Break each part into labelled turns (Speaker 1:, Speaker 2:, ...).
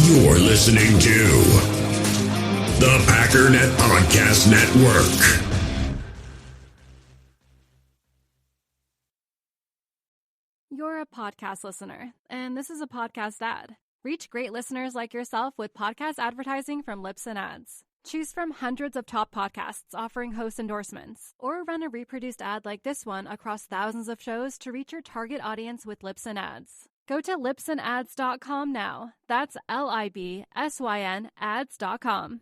Speaker 1: You're listening to the Packernet Podcast Network.
Speaker 2: You're a podcast listener, and this is a podcast ad. Reach great listeners like yourself with podcast advertising from Lips and Ads. Choose from hundreds of top podcasts offering host endorsements, or run a reproduced ad like this one across thousands of shows to reach your target audience with Lips and Ads. Go to lipsandads.com now. That's LIBSYN ads.com.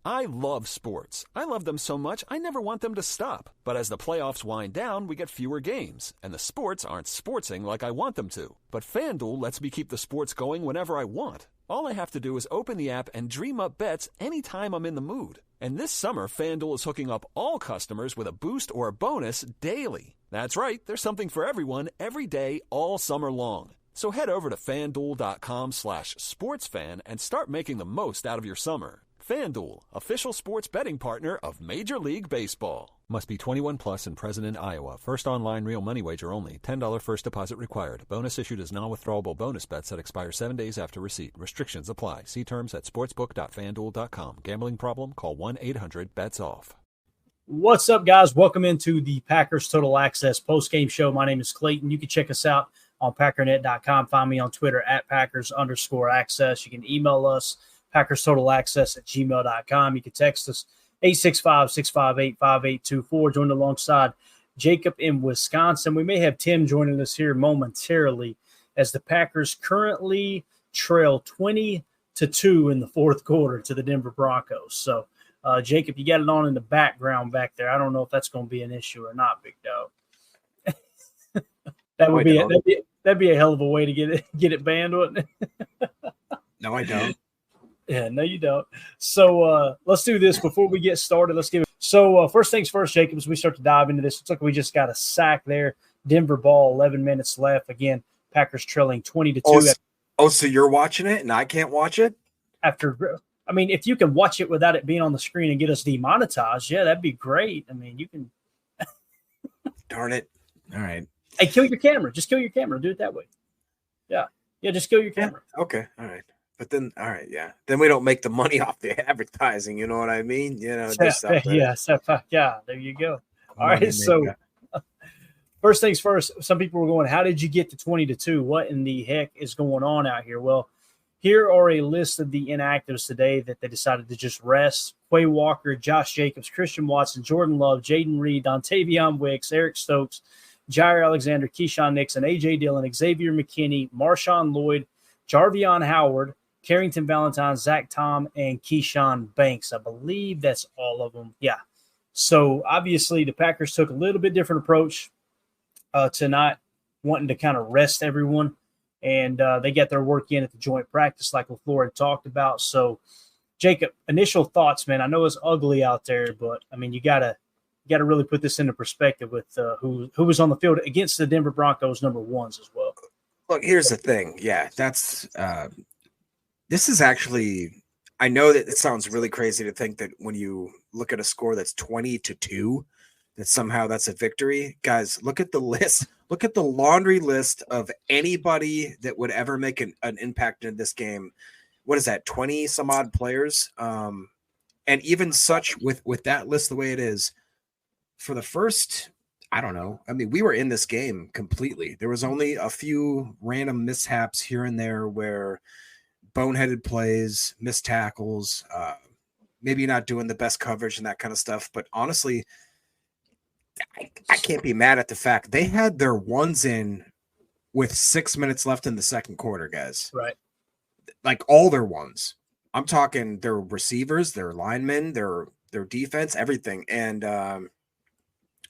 Speaker 3: I love sports. I love them so much, I never want them to stop. But as the playoffs wind down, we get fewer games, and the sports aren't sportsing like I want them to. But FanDuel lets me keep the sports going whenever I want. All I have to do is open the app and dream up bets anytime I'm in the mood. And this summer, FanDuel is hooking up all customers with a boost or a bonus daily. That's right, there's something for everyone every day all summer long. So head over to FanDuel.com/sportsfan and start making the most out of your summer. FanDuel, official sports betting partner of Major League Baseball. Must be 21 plus and present in Iowa. First online real money wager only. $10 first deposit required. Bonus issued as non-withdrawable bonus bets that expire 7 days after receipt. Restrictions apply. See terms at sportsbook.fanduel.com. Gambling problem? Call 1-800-BETS-OFF.
Speaker 4: What's up, guys? Welcome into the Packers Total Access postgame show. My name is Clayton. You can check us out on Packernet.com. Find me on Twitter at Packers_access. You can email us, PackersTotalAccess@gmail.com. You can text us 865-658-5824. Joined alongside Jacob in Wisconsin. We may have Tim joining us here momentarily as the Packers currently trail 20-2 in the fourth quarter to the Denver Broncos. So, Jacob, you got it on in the background back there. I don't know if that's going to be an issue or not, big dog. That'd be a hell of a way to get it banned, wouldn't it?
Speaker 5: No, I don't.
Speaker 4: Yeah, no, you don't. So let's do this before we get started. Let's give it. So first things first, Jacob, as we start to dive into this, looks like we just got a sack there. Denver ball, 11 minutes left. Again, Packers trailing 20-2.
Speaker 5: So you're watching it and I can't watch it?
Speaker 4: If you can watch it without it being on the screen and get us demonetized, yeah, that'd be great. I mean, you can.
Speaker 5: Darn it. All right.
Speaker 4: Hey, kill your camera. Just kill your camera. Do it that way. Yeah. Yeah, just kill your camera.
Speaker 5: Okay. All right. But then, all right, yeah. Then we don't make the money off the advertising. You know what I mean? You know, just stuff
Speaker 4: yeah. There you go. All right. So, first things first. Some people were going, "How did you get to 20-2? What in the heck is going on out here?" Well, here are a list of the inactives today that they decided to just rest: Quay Walker, Josh Jacobs, Christian Watson, Jordan Love, Jaden Reed, Dontavion Wicks, Eric Stokes, Jair Alexander, Keyshawn Nixon, A.J. Dillon, Xavier McKinney, Marshawn Lloyd, Jarvion Howard, Carrington Valentine, Zach Tom, and Keyshawn Banks. I believe that's all of them. Yeah. So, obviously, the Packers took a little bit different approach tonight, wanting to kind of rest everyone. And they got their work in at the joint practice like LaFleur had talked about. So, Jacob, initial thoughts, man. I know it's ugly out there, but, I mean, you gotta really put this into perspective with who was on the field against the Denver Broncos number ones as well.
Speaker 5: Look, here's the thing. Yeah, that's this is actually – I know that it sounds really crazy to think that when you look at a score that's 20-2, that somehow that's a victory. Guys, look at the list. Look at the laundry list of anybody that would ever make an impact in this game. What is that, 20-some-odd players? And even such with that list the way it is, for the first – I don't know. I mean, we were in this game completely. There was only a few random mishaps here and there where – boneheaded plays, missed tackles, maybe not doing the best coverage and that kind of stuff. But honestly, I can't be mad at the fact they had their ones in with 6 minutes left in the second quarter, guys.
Speaker 4: Right.
Speaker 5: Like all their ones. I'm talking their receivers, their linemen, their defense, everything. And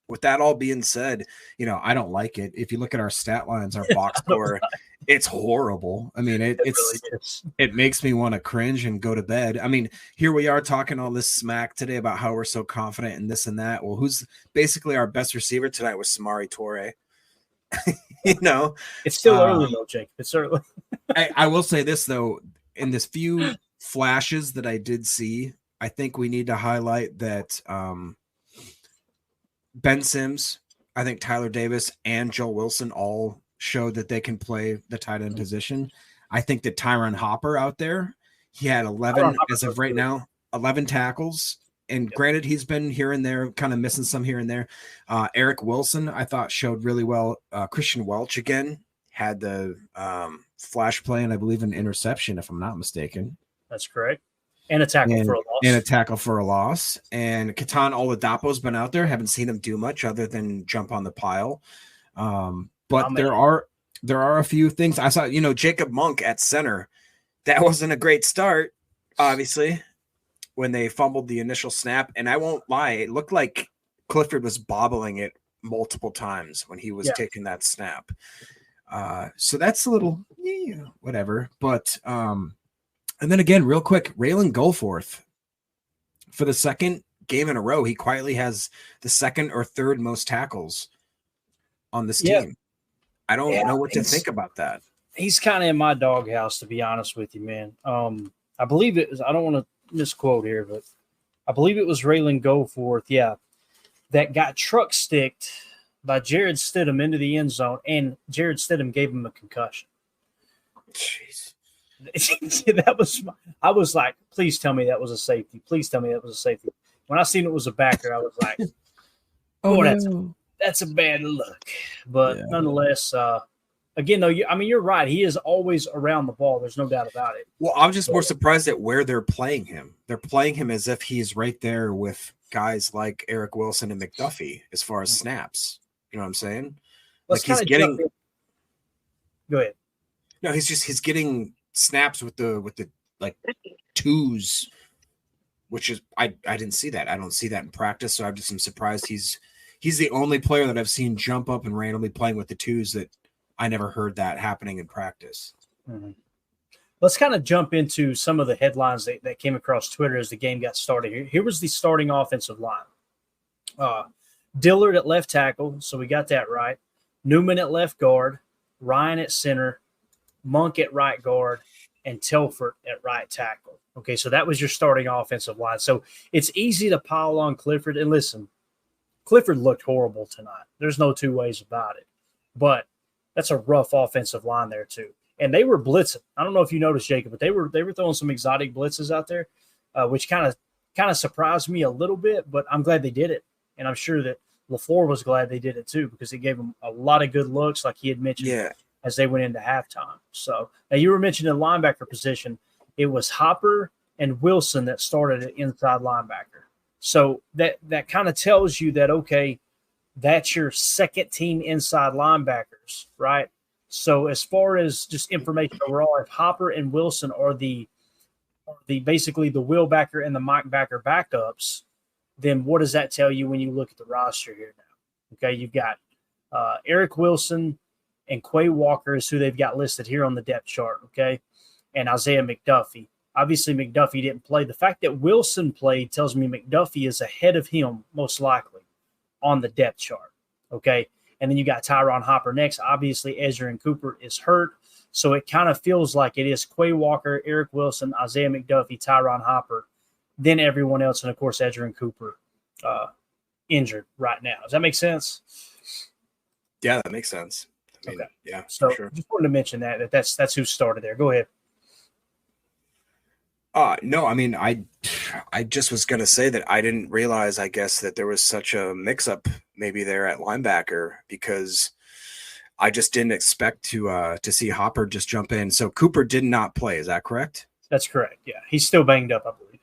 Speaker 5: with that all being said, you know, I don't like it. If you look at our stat lines, our box score, it's horrible. I mean, it makes me want to cringe and go to bed. I mean, here we are talking all this smack today about how we're so confident in this and that. Well, who's basically our best receiver tonight was Samori Toure. You know,
Speaker 4: it's still early though, Jake. It's early.
Speaker 5: I will say this though, in this few flashes that I did see, I think we need to highlight that Ben Sims, I think Tyler Davis and Joe Wilson all showed that they can play the tight end position. I think that Tyron Hopper out there, he had 11 as of right now, 11 tackles. And granted, he's been here and there, kind of missing some here and there. Eric Wilson, I thought, showed really well. Christian Welch, again, had the flash play and I believe an interception, if I'm not mistaken.
Speaker 4: That's correct. And a tackle for a loss.
Speaker 5: And a tackle for a loss. And Katan Oladapo's been out there. Haven't seen him do much other than jump on the pile. But there are a few things. I saw, Jacob Monk at center. That wasn't a great start, obviously, when they fumbled the initial snap. And I won't lie, it looked like Clifford was bobbling it multiple times when he was taking that snap. So that's a little whatever. But and then again, real quick, Raylan Goforth, for the second game in a row, he quietly has the second or third most tackles on this team. I don't know what to think about that.
Speaker 4: He's kind of in my doghouse, to be honest with you, man. I believe it was, I don't want to misquote here, but I believe it was Raylan Goforth, that got truck sticked by Jared Stidham into the end zone, and Jared Stidham gave him a concussion.
Speaker 5: Jeez.
Speaker 4: I was like, please tell me that was a safety. Please tell me that was a safety. When I seen it was a backer, I was like, that's a bad look. But nonetheless, again, though, you're right. He is always around the ball. There's no doubt about it.
Speaker 5: Well, I'm just more surprised at where they're playing him. They're playing him as if he's right there with guys like Eric Wilson and McDuffie as far as snaps. You know what I'm saying?
Speaker 4: Let's he's getting. Go ahead.
Speaker 5: No, he's getting snaps with the like twos, which is I didn't see that. I don't see that in practice, so I'm surprised he's the only player that I've seen jump up and randomly playing with the twos that I never heard that happening in practice.
Speaker 4: Mm-hmm. Let's kind of jump into some of the headlines that came across Twitter as the game got started. Here was the starting offensive line. Dillard at left tackle, so we got that right. Newman at left guard, Ryan at center, Monk at right guard, and Telford at right tackle. Okay, so that was your starting offensive line. So it's easy to pile on Clifford. And listen, Clifford looked horrible tonight. There's no two ways about it. But that's a rough offensive line there too. And they were blitzing. I don't know if you noticed, Jacob, but they were throwing some exotic blitzes out there, which kind of surprised me a little bit, but I'm glad they did it. And I'm sure that LaFleur was glad they did it too, because it gave them a lot of good looks, like he had mentioned as they went into halftime. So now you were mentioning the linebacker position. It was Hopper and Wilson that started at inside linebacker. So that kind of tells you that, okay, that's your second team inside linebackers, right? So as far as just information overall, if Hopper and Wilson are the basically the Will Backer and the Mike Backer backups, then what does that tell you when you look at the roster here now? Okay, you've got Eric Wilson and Quay Walker is who they've got listed here on the depth chart, okay, and Isaiah McDuffie. Obviously, McDuffie didn't play. The fact that Wilson played tells me McDuffie is ahead of him, most likely, on the depth chart, okay? And then you got Tyron Hopper next. Obviously, Ezra Cooper is hurt, so it kind of feels like it is Quay Walker, Eric Wilson, Isaiah McDuffie, Tyron Hopper, then everyone else, and, of course, Ezra Cooper injured right now. Does that make sense?
Speaker 5: Yeah, that makes sense. I mean,
Speaker 4: okay.
Speaker 5: Yeah,
Speaker 4: so
Speaker 5: for sure.
Speaker 4: Just wanted to mention that's who started there. Go ahead.
Speaker 5: No, I mean, I just was going to say that I didn't realize, I guess, that there was such a mix-up maybe there at linebacker, because I just didn't expect to see Hopper just jump in. So Cooper did not play. Is that correct?
Speaker 4: That's correct. Yeah, he's still banged up, I believe.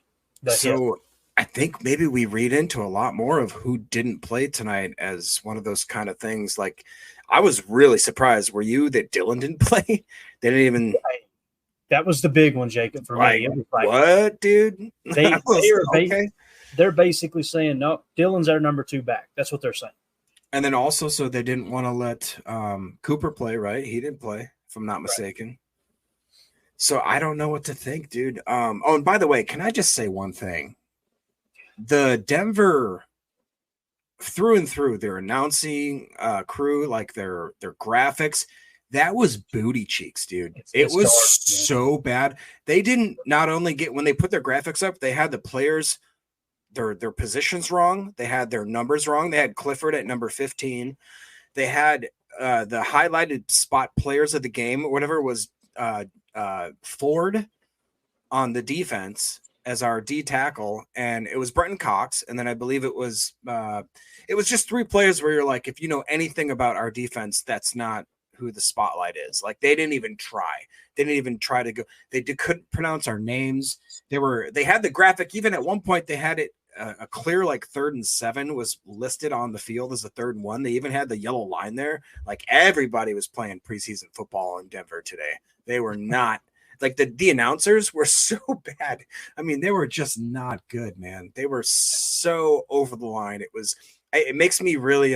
Speaker 5: I think maybe we read into a lot more of who didn't play tonight as one of those kind of things. Like, I was really surprised. Were you that Dylan didn't play? They didn't even.
Speaker 4: That was the big one, Jacob, for me. It was like,
Speaker 5: what, dude?
Speaker 4: They're basically saying, no, Dylan's our number 2 back. That's what they're saying.
Speaker 5: And then also, so they didn't want to let Cooper play, right? He didn't play, if I'm not mistaken. Right. So I don't know what to think, dude. Oh, and by the way, can I just say one thing? The Denver, through and through, their announcing crew, like their graphics, that was booty cheeks, dude. It was dark, so bad. They didn't not only get, when they put their graphics up, they had the players, their positions wrong. They had their numbers wrong. They had Clifford at number 15. They had the highlighted spot players of the game or whatever was Ford on the defense as our D tackle, and it was Brenton Cox, and then I believe it was just three players where you're like, if you know anything about our defense, that's not who the spotlight is. Like they didn't even try. They didn't even try to go. Couldn't pronounce our names. They had the graphic. Even at one point, they had it a clear like 3rd and 7 was listed on the field as a 3rd and 1. They even had the yellow line there. Like everybody was playing preseason football in Denver today. They were not. Like the announcers were so bad. I mean, they were just not good, man. They were so over the line. It makes me really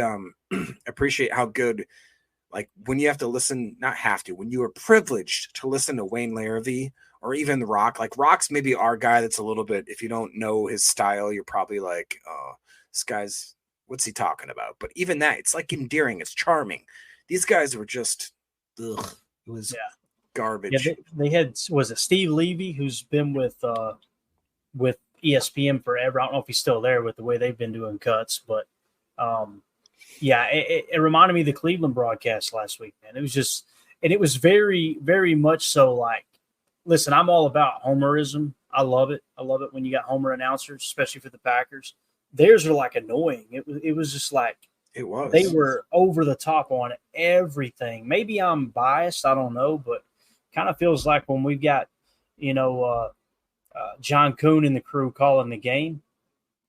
Speaker 5: appreciate how good, like when you have to listen, not have to, when you are privileged to listen to Wayne Larrivee or even The Rock. Like Rock's maybe our guy that's a little bit, if you don't know his style, you're probably like, oh, this guy's, what's he talking about? But even that, it's like endearing. It's charming. These guys were just, ugh, it was garbage.
Speaker 4: Yeah, they had, was it Steve Levy, who's been with ESPN forever. I don't know if he's still there with the way they've been doing cuts, but it reminded me of the Cleveland broadcast last week, man. It was just, and it was very, very much so like, listen, I'm all about homerism. I love it. I love it when you got homer announcers, especially for the Packers. Theirs are like annoying. It was just like,
Speaker 5: it was.
Speaker 4: They were over the top on everything. Maybe I'm biased. I don't know, but kind of feels like when we've got, John Kuhn and the crew calling the game.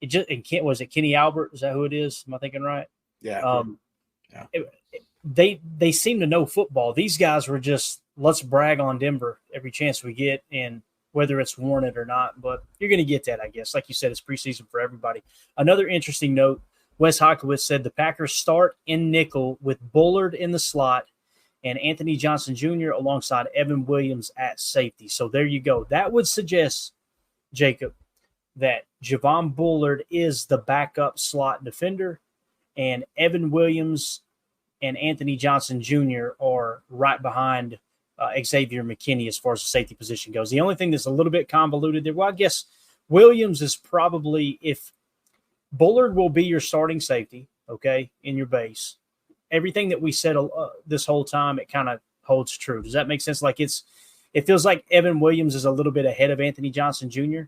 Speaker 4: Was it Kenny Albert? Is that who it is? Am I thinking right?
Speaker 5: Yeah.
Speaker 4: They seem to know football. These guys were just, let's brag on Denver every chance we get, and whether it's warranted or not. But you're going to get that, I guess. Like you said, it's preseason for everybody. Another interesting note, Wes Hocklewitz said the Packers start in nickel with Bullard in the slot and Anthony Johnson Jr. alongside Evan Williams at safety. So there you go. That would suggest, Jacob, that Javon Bullard is the backup slot defender, and Evan Williams and Anthony Johnson Jr. are right behind Xavier McKinney as far as the safety position goes. The only thing that's a little bit convoluted there, well, I guess Williams is probably, if Bullard will be your starting safety, okay, in your base. Everything that we said this whole time, it kind of holds true. Does that make sense? Like it feels like Evan Williams is a little bit ahead of Anthony Johnson Jr.,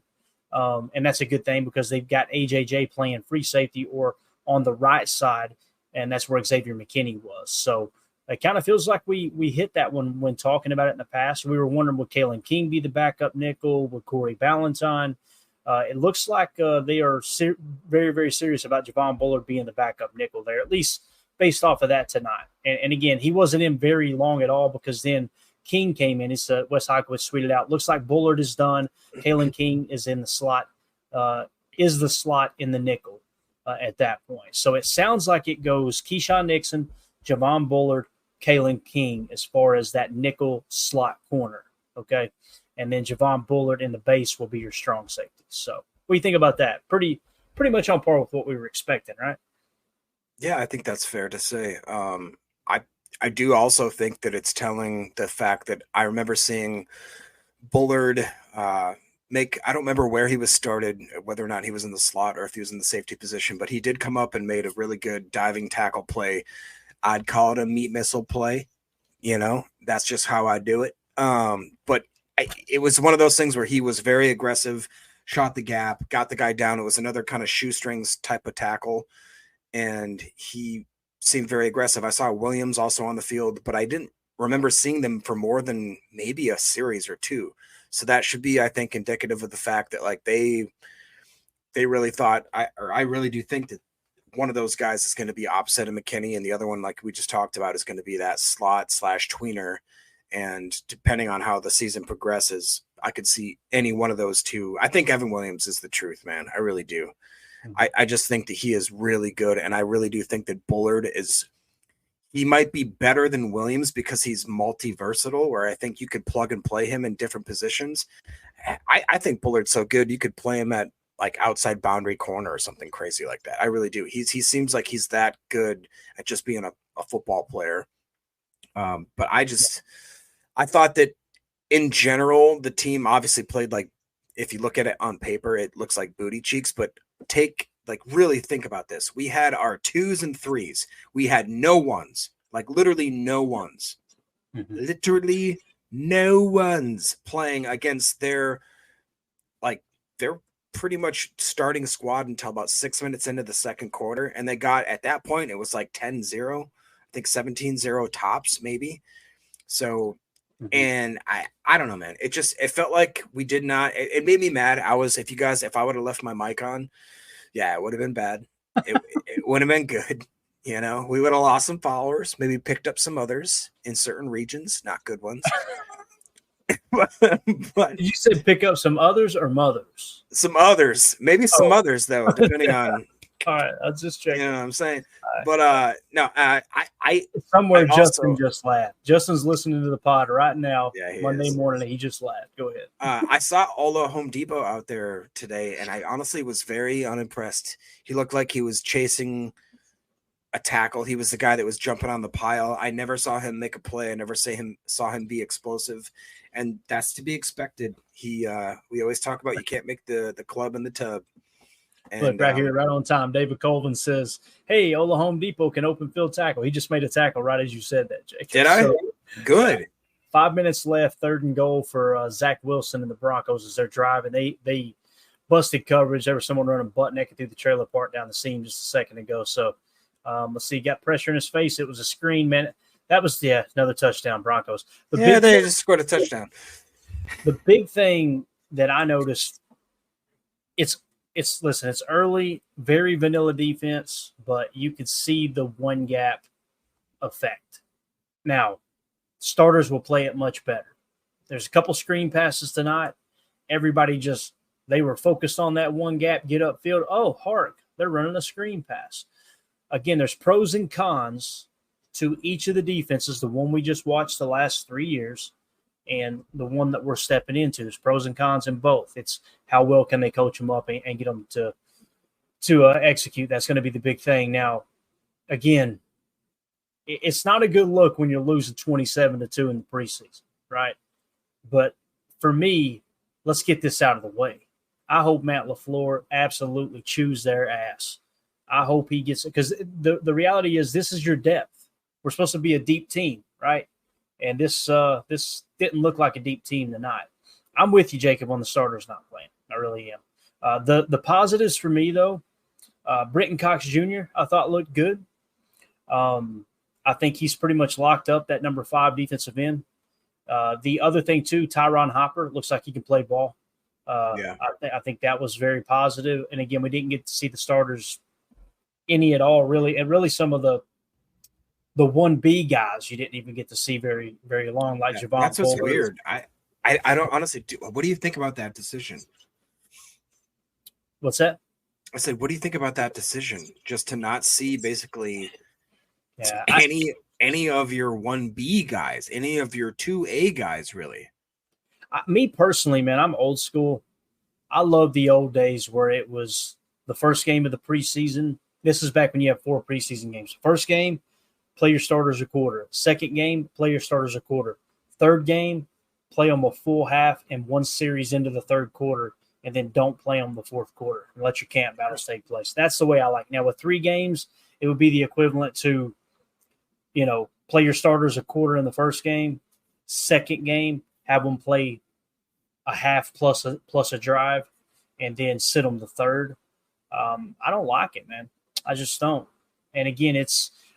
Speaker 4: and that's a good thing because they've got AJJ playing free safety or on the right side, and that's where Xavier McKinney was. So it kind of feels like we hit that one when talking about it in the past. We were wondering, would Kalen King be the backup nickel? Would Corey Ballantyne? It looks like they are very, very serious about Javon Bullard being the backup nickel there, at least based off of that tonight. And again, he wasn't in very long at all because then King came in. It's Wes Hocklewitz tweeted out. Looks like Bullard is done. Kalen King is in the slot, is the slot in the nickel at that point. So it sounds like it goes Keyshawn Nixon, Javon Bullard, Kalen King as far as that nickel slot corner. Okay. And then Javon Bullard in the base will be your strong safety. So what do you think about that? Pretty much on par with what we were expecting, right?
Speaker 5: Yeah, I think that's fair to say. I do also think that it's telling the fact that I remember seeing Bullard I don't remember where he was started, whether or not he was in the slot or if he was in the safety position, but he did come up and made a really good diving tackle play. I'd call it a meat missile play. That's just how I do it. But it was one of those things where he was very aggressive, shot the gap, got the guy down. It was another kind of shoestrings type of tackle, and he seemed very aggressive. I saw Williams also on the field, but I didn't remember seeing them for more than maybe a series or two. So that should be, I think, indicative of the fact that like they really thought, I really do think that one of those guys is going to be opposite of McKinney, and the other one, like we just talked about, is going to be that slot / tweener. And depending on how the season progresses, I could see any one of those two. I think Evan Williams is the truth, man. I really do. I just think that he is really good, and I really do think that Bullard he might be better than Williams because he's multi-versatile, where I think you could plug and play him in different positions. I think Bullard's so good, you could play him at like outside boundary corner or something crazy like that. I really do. He seems like he's that good at just being a football player. But I thought that in general, the team obviously played like, if you look at it on paper, it looks like booty cheeks, but really think about this. We had our 2s and 3s. We had no ones, like literally no ones, literally No one's playing against their pretty much starting squad until about 6 minutes into the second quarter. And they got, at that point, it was like 10-0, I think 17-0 tops maybe. So, and I don't know, man. It felt like we did not, it made me mad. If I would have left my mic on, yeah, it would have been bad. It would have been good. You know, we would have lost some followers, maybe picked up some others in certain regions, not good ones. but
Speaker 4: you said pick up some others or mothers?
Speaker 5: Some others, maybe some others though, depending on.
Speaker 4: All right, I'll just check.
Speaker 5: You know what I'm saying? But no, I
Speaker 4: somewhere
Speaker 5: I
Speaker 4: Justin just laughed. Justin's listening to the pod right now.
Speaker 5: Yeah,
Speaker 4: Monday morning, he just laughed. Go ahead.
Speaker 5: I saw Ola Home Depot out there today, and I honestly was very unimpressed. He looked like he was chasing a tackle. He was the guy that was jumping on the pile. I never saw him make a play. I never saw him be explosive, and that's to be expected. We always talk about you can't make the club in the tub. And,
Speaker 4: look right here, right on time. David Colvin says, "Hey, Ola Home Depot can open field tackle." He just made a tackle right as you said that, Jake.
Speaker 5: Did I? Good.
Speaker 4: 5 minutes left, 3rd and goal for Zach Wilson and the Broncos as they're driving. They busted coverage. There was someone running butt naked through the trailer park down the seam just a second ago. So let's see, got pressure in his face. It was a screen, man. That was another touchdown, Broncos.
Speaker 5: They just scored a touchdown.
Speaker 4: The big thing that I noticed, it's early, very vanilla defense, but you could see the one gap effect. Now, starters will play it much better. There's a couple screen passes tonight. Everybody they were focused on that one gap, get upfield. Oh, hark, they're running a screen pass. Again, there's pros and cons to each of the defenses, the one we just watched the last 3 years and the one that we're stepping into. There's pros and cons in both. It's how well can they coach them up and get them to execute. That's going to be the big thing. Now, again, it's not a good look when you're losing 27-2 in the preseason, right? But for me, let's get this out of the way. I hope Matt LaFleur absolutely chews their ass. I hope he gets it, because the reality is this is your depth. We're supposed to be a deep team, right? And this didn't look like a deep team tonight. I'm with you, Jacob, on the starters not playing. I really am. The positives for me, though, Brenton Cox Jr., I thought looked good. I think he's pretty much locked up that number 5 defensive end. The other thing, too, Tyron Hopper looks like he can play ball. I think that was very positive. And, again, we didn't get to see the starters any at all, really. And really some of the 1B guys you didn't even get to see very, very long, like Javon.
Speaker 5: That's what's weird. I don't honestly do. What do you think about that decision?
Speaker 4: What's that?
Speaker 5: I said, what do you think about that decision? Just to not see basically any of your 1B guys, any of your 2A guys, really.
Speaker 4: Me personally, man, I'm old school. I love the old days where it was the first game of the preseason. This is back when you have 4 preseason games. First game, play your starters a quarter. Second game, play your starters a quarter. Third game, play them a full half and 1 series into the third quarter, and then don't play them the fourth quarter and let your camp battles take place. That's the way I like. Now, with 3 games, it would be the equivalent to, play your starters a quarter in the first game. Second game, have them play a half plus a drive, and then sit them the third. I don't like it, man. I just don't. And again,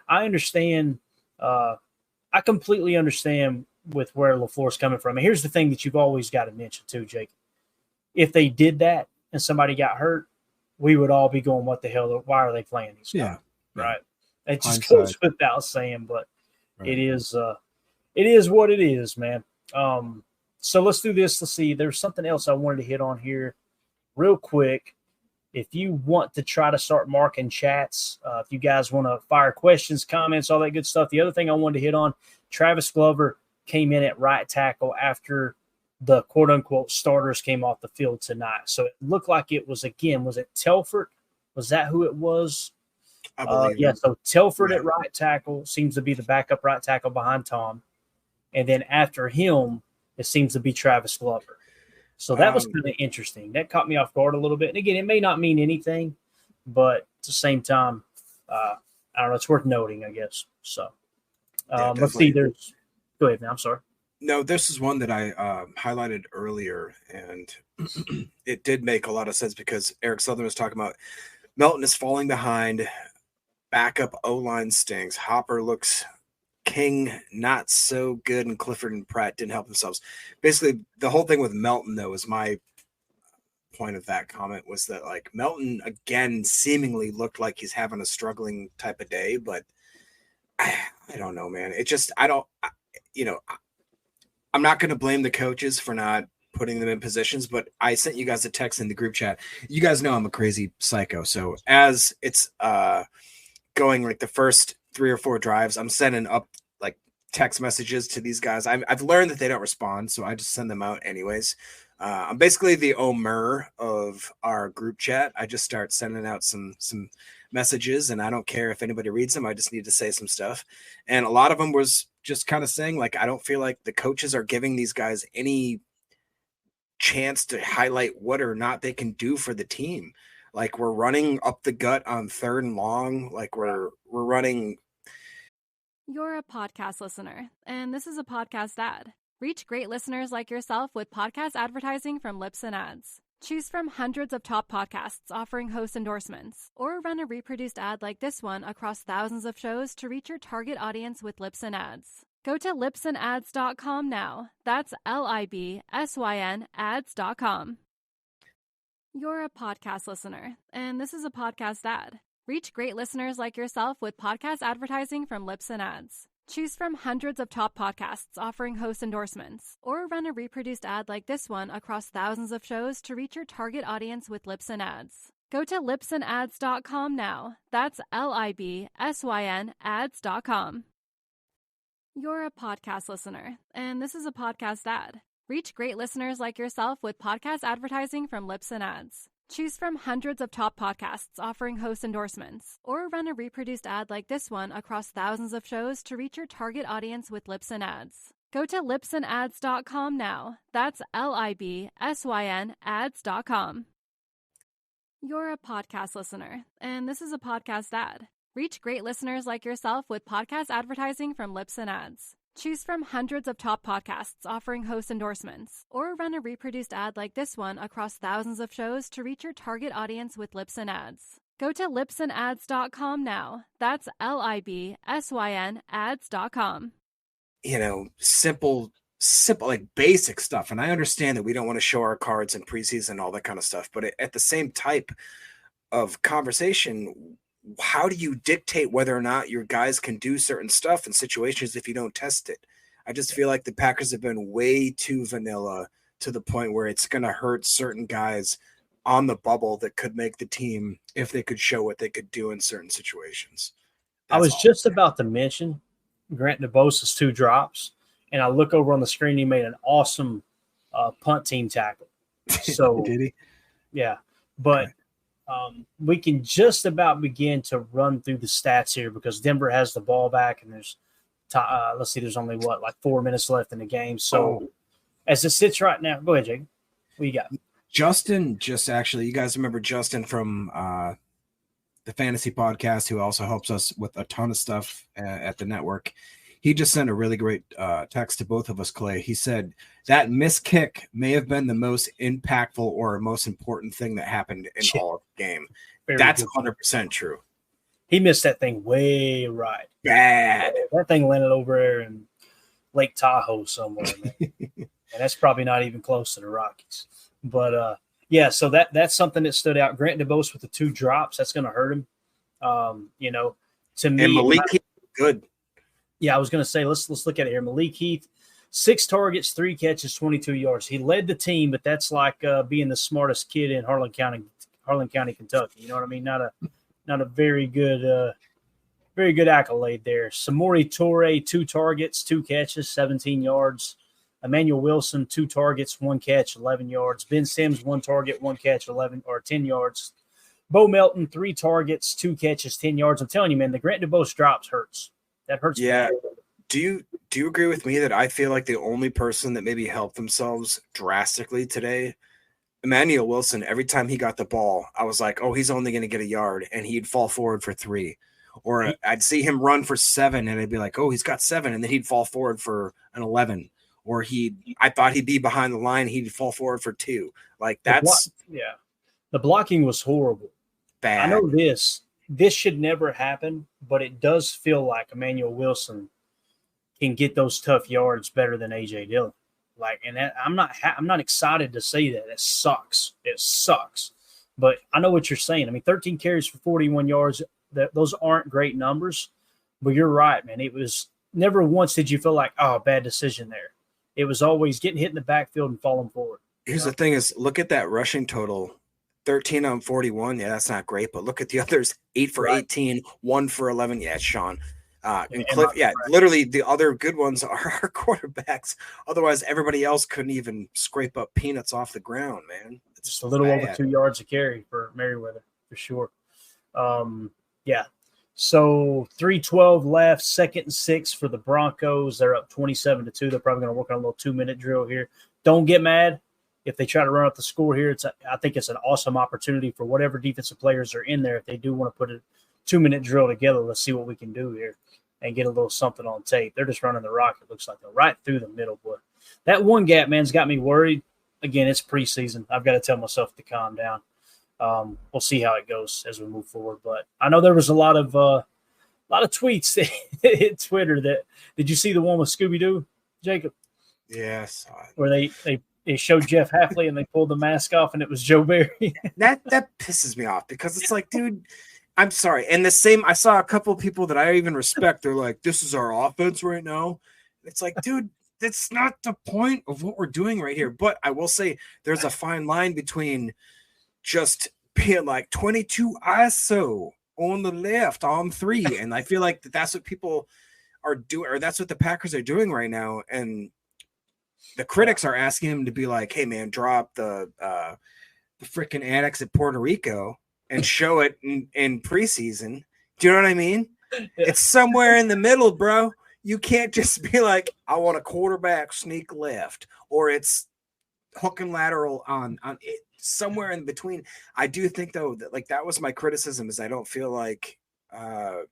Speaker 4: I understand. I completely understand with where LaFleur's coming from. And here's the thing that you've always got to mention too, Jake. If they did that and somebody got hurt, we would all be going, what the hell? Why are they playing these guys? Yeah. Right. It just goes without saying, but right. It is what it is, man. So let's do this. Let's see. There's something else I wanted to hit on here real quick. If you want to try to start marking chats, if you guys want to fire questions, comments, all that good stuff. The other thing I wanted to hit on, Travis Glover came in at right tackle after the quote-unquote starters came off the field tonight. So it looked like it was, again, was it Telford? Was that who it was?
Speaker 5: I believe
Speaker 4: yeah, so Telford at right tackle seems to be the backup right tackle behind Tom. And then after him, it seems to be Travis Glover. So that was kind of interesting. That caught me off guard a little bit. And again, it may not mean anything, but at the same time, I don't know, it's worth noting, I guess. So let's see. Go ahead, man. I'm sorry.
Speaker 5: No, this is one that I highlighted earlier, and it did make a lot of sense because Eric Southern was talking about Melton is falling behind, backup O-line stinks, Hopper looks king, not so good, and Clifford and Pratt didn't help themselves. Basically, the whole thing with Melton, though, is my point of that comment was that, like, Melton, again, seemingly looked like he's having a struggling type of day, but I don't know, man. It just, I'm not going to blame the coaches for not putting them in positions, but I sent you guys a text in the group chat. You guys know I'm a crazy psycho. So as it's going like the first 3 or 4 drives, I'm sending up like text messages to these guys. I've learned that they don't respond, so I just send them out anyways. I'm basically the Omer of our group chat. I just start sending out some messages, and I don't care if anybody reads them. I just need to say some stuff. And a lot of them was just kind of saying, like, I don't feel like the coaches are giving these guys any chance to highlight what or not they can do for the team. Like, we're running up the gut on 3rd and long. Like, we're running.
Speaker 2: You're a podcast listener, and this is a podcast ad. Reach great listeners like yourself with podcast advertising from Lips and Ads. Choose from hundreds of top podcasts offering host endorsements, or run a reproduced ad like this one across thousands of shows to reach your target audience with Lips and Ads. Go to lipsandads.com now. That's LIBSYN ads.com. You're a podcast listener, and this is a podcast ad. Reach great listeners like yourself with podcast advertising from Lips and Ads. Choose from hundreds of top podcasts offering host endorsements, or run a reproduced ad like this one across thousands of shows to reach your target audience with Lips and Ads. Go to lipsandads.com now. That's LIBSYN ads.com. You're a podcast listener, and this is a podcast ad. Reach great listeners like yourself with podcast advertising from Lips and Ads. Choose from hundreds of top podcasts offering host endorsements, or run a reproduced ad like this one across thousands of shows to reach your target audience with Lips and Ads. Go to lipsandads.com now. That's LIBSYN ads.com. You're a podcast listener, and this is a podcast ad. Reach great listeners like yourself with podcast advertising from Lips and Ads. Choose from hundreds of top podcasts offering host endorsements, or run a reproduced ad like this one across thousands of shows to reach your target audience with Lips and Ads. Go to lipsandads.com now. That's LIBSYN ads.com.
Speaker 5: Simple, like basic stuff. And I understand that we don't want to show our cards in preseason and all that kind of stuff, but at the same type of conversation, how do you dictate whether or not your guys can do certain stuff in situations if you don't test it? I just feel like the Packers have been way too vanilla to the point where it's going to hurt certain guys on the bubble that could make the team if they could show what they could do in certain situations.
Speaker 4: I was just about to mention Grant DeBosa's 2 drops, and I look over on the screen. He made an awesome punt team tackle. So
Speaker 5: did he?
Speaker 4: Yeah, but we can just about begin to run through the stats here because Denver has the ball back, and there's there's only 4 minutes left in the game. So as it sits right now, go ahead, Jake. What you got?
Speaker 5: Justin you guys remember Justin from the Fantasy Podcast, who also helps us with a ton of stuff at the network. He just sent a really great text to both of us, Clay. He said that missed kick may have been the most impactful or most important thing that happened in all of the game. That's 100% true.
Speaker 4: He missed that thing way right.
Speaker 5: Bad.
Speaker 4: That thing landed over there in Lake Tahoe somewhere, man. And that's probably not even close to the Rockies. But, so that's something that stood out. Grant DeBose with the 2 drops, that's going to hurt him. To me,
Speaker 5: and Malik Heath, good.
Speaker 4: Yeah, I was going to say, let's look at it here. Malik Heath, 6 targets, 3 catches, 22 yards. He led the team, but that's like being the smartest kid in Harlan County, Kentucky. You know what I mean? Not a very good accolade there. Samori Toure, 2 targets, 2 catches, 17 yards. Emmanuel Wilson, 2 targets, 1 catch, 11 yards. Ben Sims, 1 target, 1 catch, 10 yards. Bo Melton, 3 targets, 2 catches, 10 yards. I'm telling you, man, the Grant DeBose drops hurts. That hurts.
Speaker 5: Yeah. Do you agree with me that I feel like the only person that maybe helped themselves drastically today, Emmanuel Wilson, every time he got the ball, I was like, oh, he's only going to get a yard, and he'd fall forward for 3. Or I'd see him run for 7, and I'd be like, oh, he's got 7, and then he'd fall forward for an 11. or I thought he'd be behind the line. He'd fall forward for 2. Like that's
Speaker 4: the blocking was horrible.
Speaker 5: bad.
Speaker 4: I know this should never happen, but it does feel like Emmanuel Wilson can get those tough yards better than AJ Dillon. Like, and that, I'm not excited to say that. It sucks. It sucks. But I know what you're saying. I mean, 13 carries for 41 yards. Those aren't great numbers. But you're right, man. It was never once did you feel like, oh, bad decision there. It was always getting hit in the backfield and falling forward.
Speaker 5: Here's the thing: is look at that rushing total. 13 on 41. Yeah, that's not great. But look at the others: 8 for 18, 1 for 11. Yeah, Sean. And Cliff, literally the other good ones are our quarterbacks. Otherwise, everybody else couldn't even scrape up peanuts off the ground, man.
Speaker 4: It's just a little over 2 yards a carry for Merriweather, for sure. Yeah. So 3:12 left, 2nd and 6 for the Broncos. They're up 27-2. They're probably going to work on a little 2-minute drill here. Don't get mad if they try to run up the score here. I think it's an awesome opportunity for whatever defensive players are in there. If they do want to put a 2-minute drill together, let's see what we can do here and get a little something on tape. They're just running the rock. It looks like they're right through the middle. But that one gap, man's got me worried. Again, it's preseason. I've got to tell myself to calm down. We'll see how it goes as we move forward. But I know there was a lot of tweets in Twitter. Did you see the one with Scooby-Doo, Jacob?
Speaker 5: Yes.
Speaker 4: Where they showed Jeff Hafley and they pulled the mask off and it was Joe Barry.
Speaker 5: that pisses me off because it's like, dude, I'm sorry. And the same, I saw a couple of people that I even respect. They're like, this is our offense right now. It's like, dude, that's not the point of what we're doing right here. But I will say there's a fine line between just being like 22 ISO on the left on 3. And I feel like that's what people are doing, or that's what the Packers are doing right now. And the critics are asking him to be like, hey man, drop the freaking annex at Puerto Rico and show it in preseason. Do you know what I mean? It's somewhere in the middle, bro. You can't just be like, I want a quarterback sneak left, or it's hook and lateral on it, somewhere in between. I do think though that like that was my criticism, is I don't feel like LaFleur,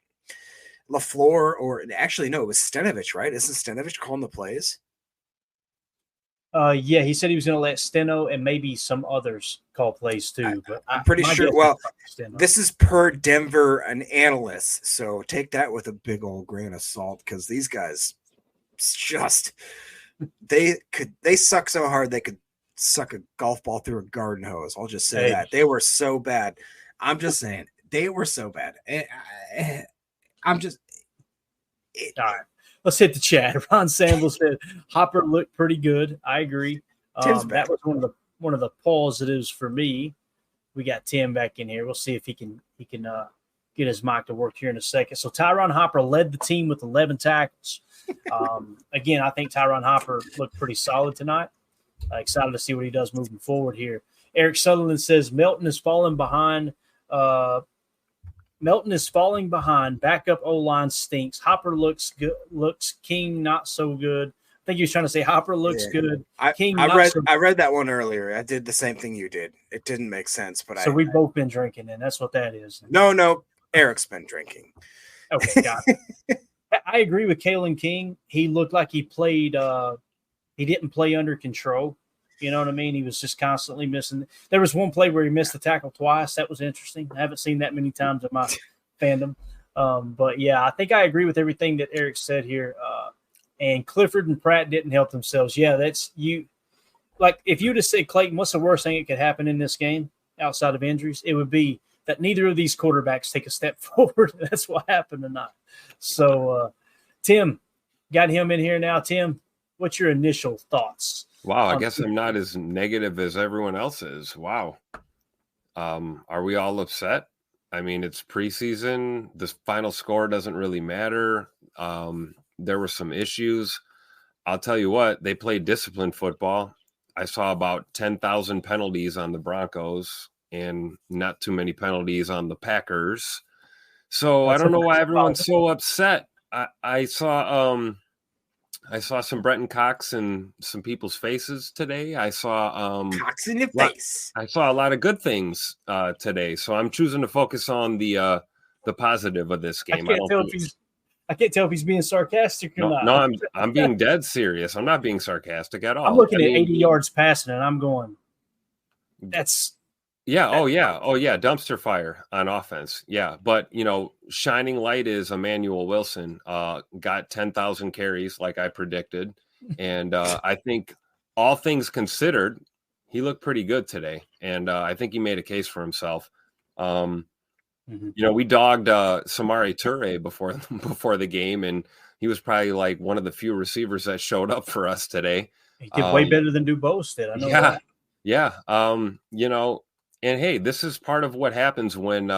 Speaker 5: or actually no, it was Stenovich, right? Isn't Stenovich calling the plays?
Speaker 4: Yeah, he said he was going to let Steno and maybe some others call plays too. But
Speaker 5: I'm pretty sure. Well, this is per Denver, an analyst, so take that with a big old grain of salt, because these guys just they suck so hard they could suck a golf ball through a garden hose. I'll just say that they were so bad. I'm just saying they were so bad. I'm just.
Speaker 4: All right. Let's hit the chat. Ron Sample said Hopper looked pretty good. I agree. That was one of the positives for me. We got Tim back in here. We'll see if he can get his mic to work here in a second. So Tyron Hopper led the team with 11 tackles. Again, I think Tyron Hopper looked pretty solid tonight. Excited to see what he does moving forward here. Eric Sutherland says Melton is falling behind. Backup O-line stinks. Hopper looks good. Looks King not so good. I think he was trying to say Hopper looks good.
Speaker 5: I read that one earlier. I did the same thing you did. It didn't make sense, but
Speaker 4: we've both been drinking, and that's what that is.
Speaker 5: No, Eric's been drinking.
Speaker 4: Okay, got it. I agree with Kalen King. He looked like he played. He didn't play under control. You know what I mean? He was just constantly missing. There was one play where he missed the tackle twice. That was interesting. I haven't seen that many times in my fandom. But, yeah, I think I agree with everything that Eric said here. And Clifford and Pratt didn't help themselves. Yeah, that's you. Like, if you just say, Clayton, what's the worst thing that could happen in this game outside of injuries? It would be that neither of these quarterbacks take a step forward. That's what happened tonight. So, Tim, got him in here now. Tim, what's your initial thoughts?
Speaker 6: Wow, I guess I'm not as negative as everyone else is. Wow. Are we all upset? I mean, it's preseason. The final score doesn't really matter. There were some issues. I'll tell you what, they played disciplined football. I saw about 10,000 penalties on the Broncos and not too many penalties on the Packers. So I don't know why everyone's so upset. I saw some Brenton Cox in some people's faces today. I saw
Speaker 5: Cox in your face.
Speaker 6: I saw a lot of good things today, so I'm choosing to focus on the positive of this game.
Speaker 4: I can't tell if he's being sarcastic or not.
Speaker 6: No, I'm being dead serious. I'm not being sarcastic at all.
Speaker 4: I'm looking at 80 yards passing, and I'm going, that's –
Speaker 6: yeah. Oh, yeah. Dumpster fire on offense. Yeah. But, shining light is Emmanuel Wilson. Got 10,000 carries like I predicted. And I think all things considered, he looked pretty good today. And I think he made a case for himself. We dogged Samari Toure before the game, and he was probably like one of the few receivers that showed up for us today.
Speaker 4: He did way better than Dubose did. I know that.
Speaker 6: Yeah. And hey, this is part of what happens when,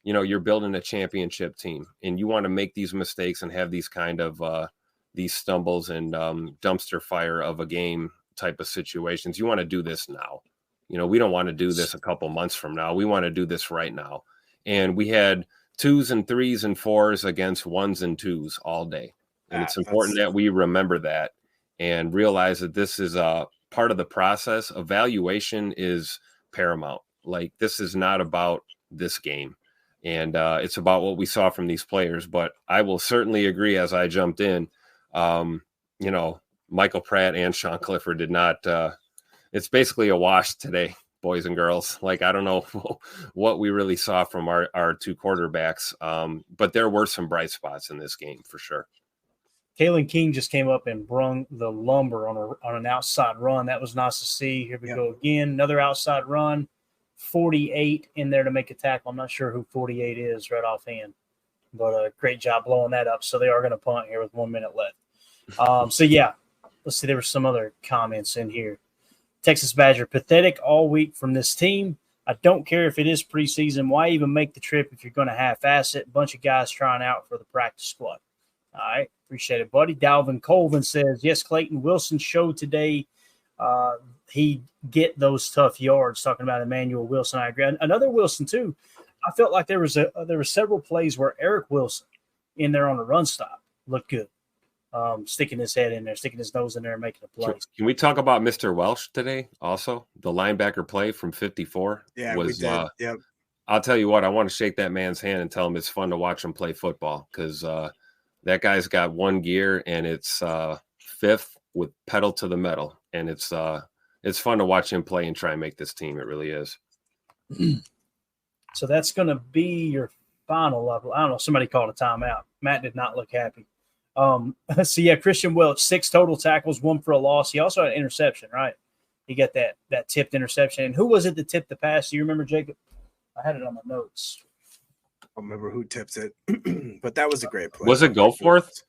Speaker 6: you're building a championship team and you want to make these mistakes and have these kind of these stumbles and dumpster fire of a game type of situations. You want to do this now. We don't want to do this a couple months from now. We want to do this right now. And we had 2s and 3s and 4s against 1s and 2s all day. And it's important that we remember that and realize that this is a part of the process. Evaluation is paramount. Like, this is not about this game. And it's about what we saw from these players. But I will certainly agree, as I jumped in, Michael Pratt and Sean Clifford did not it's basically a wash today, boys and girls. Like, I don't know what we really saw from our two quarterbacks, but there were some bright spots in this game for sure.
Speaker 4: Kalen King just came up and brung the lumber on an outside run. That was nice to see. Here we go again. Another outside run. 48 in there to make a tackle. I'm not sure who 48 is right offhand, but great job blowing that up. So they are going to punt here with 1 minute left. Let's see. There were some other comments in here. Texas Badger, pathetic all week from this team. I don't care if it is preseason. Why even make the trip if you're going to half-ass it? Bunch of guys trying out for the practice squad. All right. Appreciate it, buddy. Dalvin Colvin says, yes, Clayton Wilson showed today he get those tough yards, talking about Emmanuel Wilson. I agree. Another Wilson, too. I felt like there were several plays where Eric Wilson in there on a run stop looked good. Sticking his head in there, sticking his nose in there and making a play.
Speaker 6: Can we talk about Mr. Welsh today also? The linebacker play from 54?
Speaker 5: Yeah, we did. Yep.
Speaker 6: I'll tell you what, I want to shake that man's hand and tell him it's fun to watch him play football because that guy's got one gear and it's fifth with pedal to the metal. And it's fun to watch him play and try and make this team. It really is.
Speaker 4: So that's going to be your final level. I don't know. Somebody called a timeout. Matt did not look happy. Christian Welch, 6 total tackles, 1 for a loss. He also had an interception, right? He got that tipped interception. And who was it that tipped the pass? Do you remember, Jacob? I had it on my notes.
Speaker 5: I don't remember who tipped it, but that was a great play.
Speaker 6: Was it Goforth?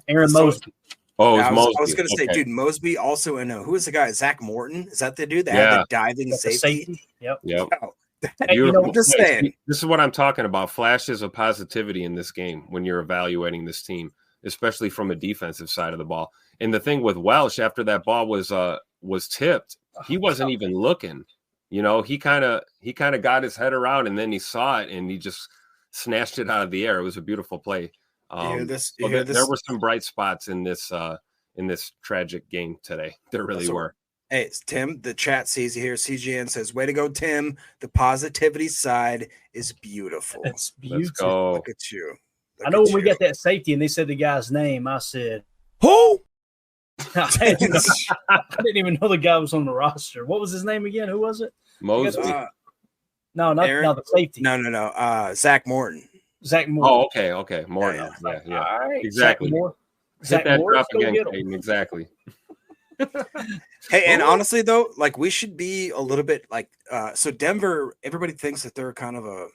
Speaker 4: Aaron Mosby.
Speaker 6: Oh, it was Mosby.
Speaker 5: I was going to say, dude, Mosby also, and who is the guy? Zach Morton? Is that the dude that had the diving safety?
Speaker 4: Yep.
Speaker 5: Oh,
Speaker 6: I'm
Speaker 5: just saying.
Speaker 6: This is what I'm talking about. Flashes of positivity in this game when you're evaluating this team, especially from a defensive side of the ball. And the thing with Welsh, after that ball was tipped, he wasn't even looking. He kind of got his head around and then he saw it and he just snatched it out of the air. It was a beautiful play. There were some bright spots in this tragic game today. There really were.
Speaker 5: Hey, it's Tim. The chat sees you here. CGN says, "Way to go, Tim. The positivity side is beautiful."
Speaker 4: It's beautiful.
Speaker 6: Let's go.
Speaker 5: Look at you.
Speaker 4: I know when we got that safety and they said the guy's name, I said,
Speaker 5: "Who?"
Speaker 4: I didn't even know the guy was on the roster. What was his name again? Who was it?
Speaker 6: Mosby.
Speaker 4: No, the safety.
Speaker 5: No. Zach Morton.
Speaker 4: Zach Morton.
Speaker 6: Oh, okay. Morton. Yeah.
Speaker 4: All right.
Speaker 6: Exactly.
Speaker 4: Zach
Speaker 6: that
Speaker 4: Moore,
Speaker 6: drop again, Clayton. Exactly.
Speaker 5: Hey, and honestly though, like we should be a little bit like so Denver, everybody thinks that they're kind of a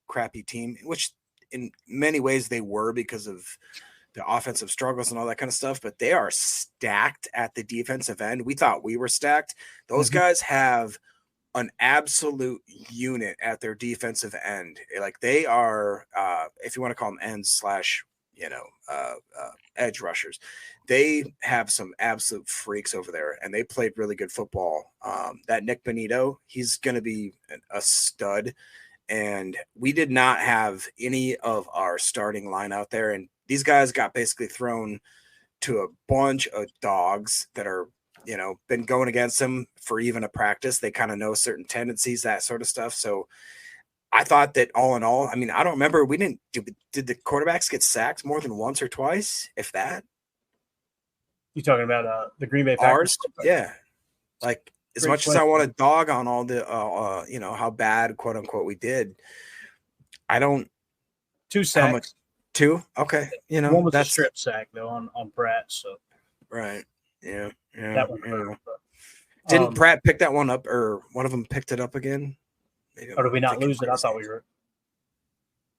Speaker 5: crappy team, which in many ways they were because of the offensive struggles and all that kind of stuff, but they are stacked at the defensive end. We thought we were stacked. Those guys have an absolute unit at their defensive end. Like they are if you want to call them ends / edge rushers, they have some absolute freaks over there and they played really good football. That Nick Benito, he's going to be a stud, and we did not have any of our starting line out there, and these guys got basically thrown to a bunch of dogs that are been going against them for even a practice. They kind of know certain tendencies, that sort of stuff. So I thought that all in all, I mean, I don't remember. Did the quarterbacks get sacked more than once or twice, if that?
Speaker 4: You talking about the Green Bay
Speaker 5: Packers?
Speaker 4: Packers?
Speaker 5: Yeah. Like, as much as I want to dog on all the, how bad, quote unquote, we did, I don't.
Speaker 4: 2 sacks.
Speaker 5: How much? 2? Okay.
Speaker 4: One was a strip sack, though, on Pratt. So.
Speaker 5: Right. Yeah.
Speaker 4: That one hurt.
Speaker 5: Didn't Pratt pick that one up, or one of them picked it up again?
Speaker 4: Or did we not lose it? I thought we were.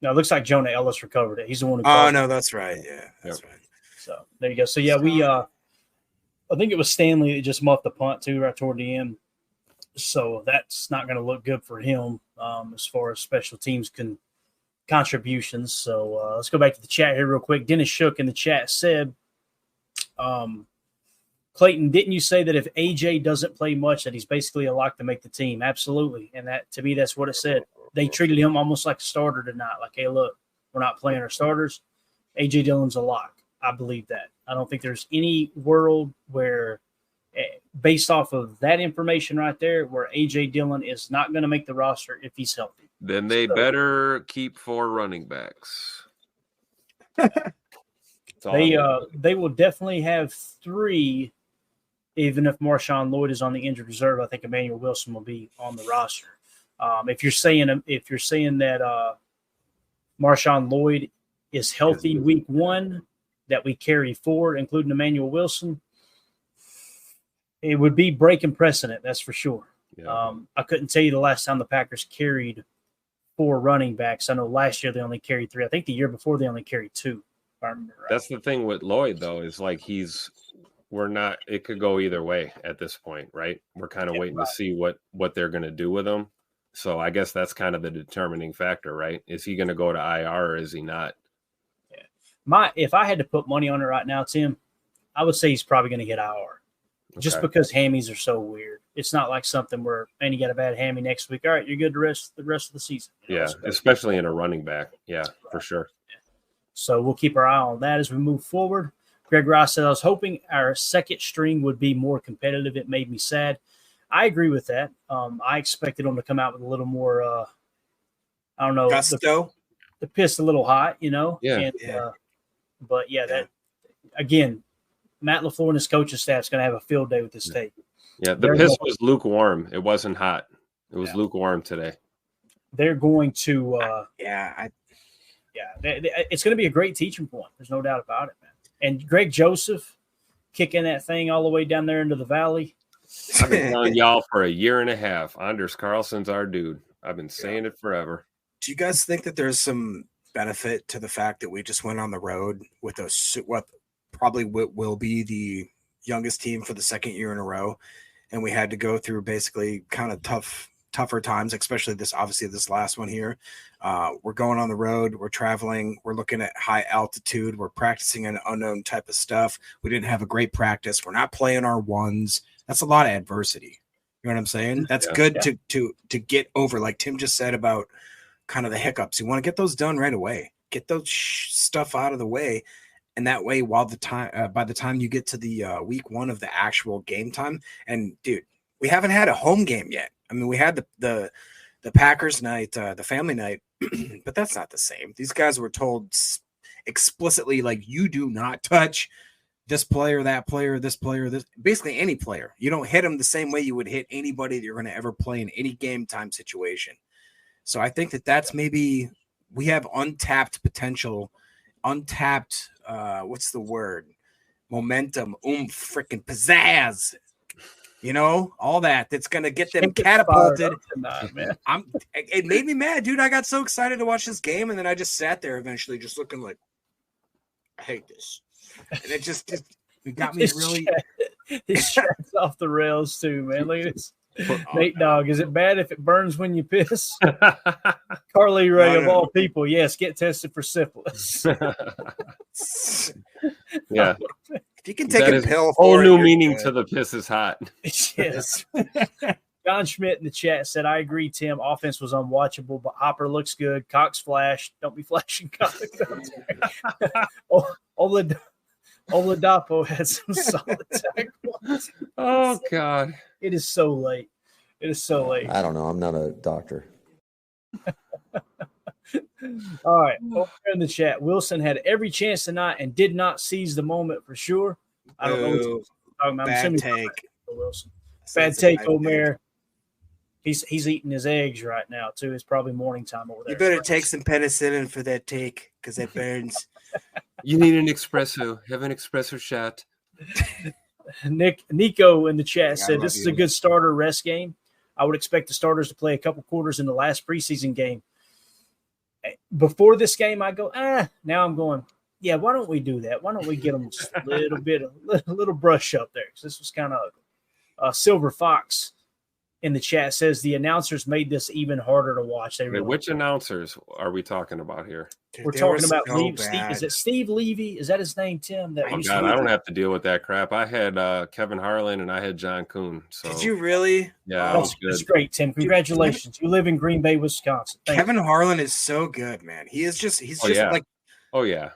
Speaker 4: No, it looks like Jonah Ellis recovered it. He's the one who.
Speaker 5: Oh, no, that's right. Yeah, that's right.
Speaker 4: So there you go. So yeah, we. I think it was Stanley that just muffed the punt too right toward the end. So that's not going to look good for him as far as special teams contributions. So let's go back to the chat here real quick. Dennis Shook in the chat said, Clayton, didn't you say that if AJ doesn't play much, that he's basically a lock to make the team? Absolutely. And that, to me, that's what it said. They treated him almost like a starter tonight. Like, hey, look, we're not playing our starters. AJ Dillon's a lock. I believe that. I don't think there's any world where, based off of that information right there, where AJ Dillon is not going to make the roster if he's healthy.
Speaker 6: Then they better keep 4 running backs.
Speaker 4: They will definitely have 3. Even if Marshawn Lloyd is on the injured reserve, I think Emmanuel Wilson will be on the roster. If you're saying that Marshawn Lloyd is healthy week 1, that we carry 4, including Emmanuel Wilson, it would be breaking precedent. That's for sure. Yeah. I couldn't tell you the last time the Packers carried 4 running backs. I know last year they only carried 3. I think the year before they only carried 2. If I remember right.
Speaker 6: That's the thing with Lloyd, though, is like it could go either way at this point, right? We're kind of waiting to see what they're going to do with him. So I guess that's kind of the determining factor, right? Is he going to go to IR or is he not?
Speaker 4: Yeah. If I had to put money on it right now, Tim, I would say he's probably going to get IR. Just because hammies are so weird. It's not like something where, man, you got a bad hammy next week. All right, you're good the rest of the season.
Speaker 6: Yeah, especially in a running back. Yeah, for sure.
Speaker 4: Yeah. So we'll keep our eye on that as we move forward. Greg Ross said, I was hoping our second string would be more competitive. It made me sad. I agree with that. I expected them to come out with a little more, I don't know.
Speaker 5: Gusto?
Speaker 4: The piss a little hot,
Speaker 6: Yeah.
Speaker 4: But, that, again, Matt LaFleur and his coaching staff is going to have a field day with this tape.
Speaker 6: Yeah, the piss was lukewarm. It wasn't hot. It was lukewarm today.
Speaker 4: They're going to it's going to be a great teaching point. There's no doubt about it, man. And Greg Joseph kicking that thing all the way down there into the valley.
Speaker 6: I've been telling y'all for a year and a half. Anders Carlson's our dude. I've been saying it forever.
Speaker 5: Do you guys think that there's some benefit to the fact that we just went on the road with what probably will be the youngest team for the second year in a row, and we had to go through basically kind of tougher times, especially this last one here. We're going on the road, we're traveling, we're looking at high altitude, we're practicing an unknown type of stuff. We didn't have a great practice. We're not playing our ones. That's a lot of adversity. You know what I'm saying? That's good to get over, like Tim just said about kind of the hiccups. You want to get those done right away. Get those stuff out of the way. And that way, by the time you get to the week 1 of the actual game time, and dude, we haven't had a home game yet. I mean, we had the Packers night, the family night, but that's not the same. These guys were told explicitly, like, you do not touch this player, that player, this player, basically any player. You don't hit them the same way you would hit anybody that you're going to ever play in any game time situation. So I think that's maybe we have untapped potential, what's the word? Momentum, freaking pizzazz. You know, all that's going to get them catapulted. It made me mad, dude. I got so excited to watch this game, and then I just sat there eventually just looking like, I hate this. And it got me really.
Speaker 4: His chat's off the rails, too, man. Look at this. Nate Dogg, is it bad if it burns when you piss? Carly Ray, of all people, yes, get tested for syphilis.
Speaker 6: Yeah.
Speaker 5: If you can take a pill
Speaker 6: for whole new meaning to the piss is hot.
Speaker 4: Yes. John Schmidt in the chat said, I agree, Tim. Offense was unwatchable, but Hopper looks good. Cox flashed. Don't be flashing Cox. Oladapo had some solid tackles.
Speaker 6: Oh, God.
Speaker 4: It is so late.
Speaker 7: I don't know. I'm not a doctor.
Speaker 4: All right. Over in the chat, Wilson had every chance tonight and did not seize the moment for sure. I don't know what you're talking about. I'm
Speaker 5: Bad
Speaker 4: assuming
Speaker 5: take.
Speaker 4: Wilson.
Speaker 5: So
Speaker 4: Bad
Speaker 5: that's a
Speaker 4: take,
Speaker 5: bad
Speaker 4: Omer. He's eating his eggs right now too. It's probably morning time over there.
Speaker 5: You better take some penicillin for that take because it burns.
Speaker 6: You need an espresso. Have an espresso shot.
Speaker 4: Nico in the chat
Speaker 5: I
Speaker 4: said
Speaker 5: love
Speaker 4: this is
Speaker 5: you.
Speaker 4: a good starter rest game. I would expect the starters to play a couple quarters in the last preseason game. Before this game, I go, now I'm going, yeah, why don't we do that? Why don't we get them just a little bit, a little brush up there? Because this was kind of ugly. Silver Fox in the chat says the announcers made this even harder to watch. They really
Speaker 6: Which announcers are we talking about here?
Speaker 5: Dude,
Speaker 4: We're
Speaker 5: they
Speaker 4: talking
Speaker 5: were
Speaker 4: about
Speaker 5: so
Speaker 4: Steve.
Speaker 5: bad.
Speaker 4: Is it Steve Levy? Is that his name, Tim? That
Speaker 6: Oh,
Speaker 4: used
Speaker 6: God,
Speaker 4: to
Speaker 6: I don't have to deal with that crap. I had Kevin Harlan and I had John Kuhn. So
Speaker 5: Did you really?
Speaker 6: Yeah, that
Speaker 5: Oh,
Speaker 6: was good.
Speaker 4: That's great, Tim. Congratulations. You live in Green Bay, Wisconsin. Thank
Speaker 5: Kevin Harlan is so good, man. He's just like
Speaker 6: Oh, yeah.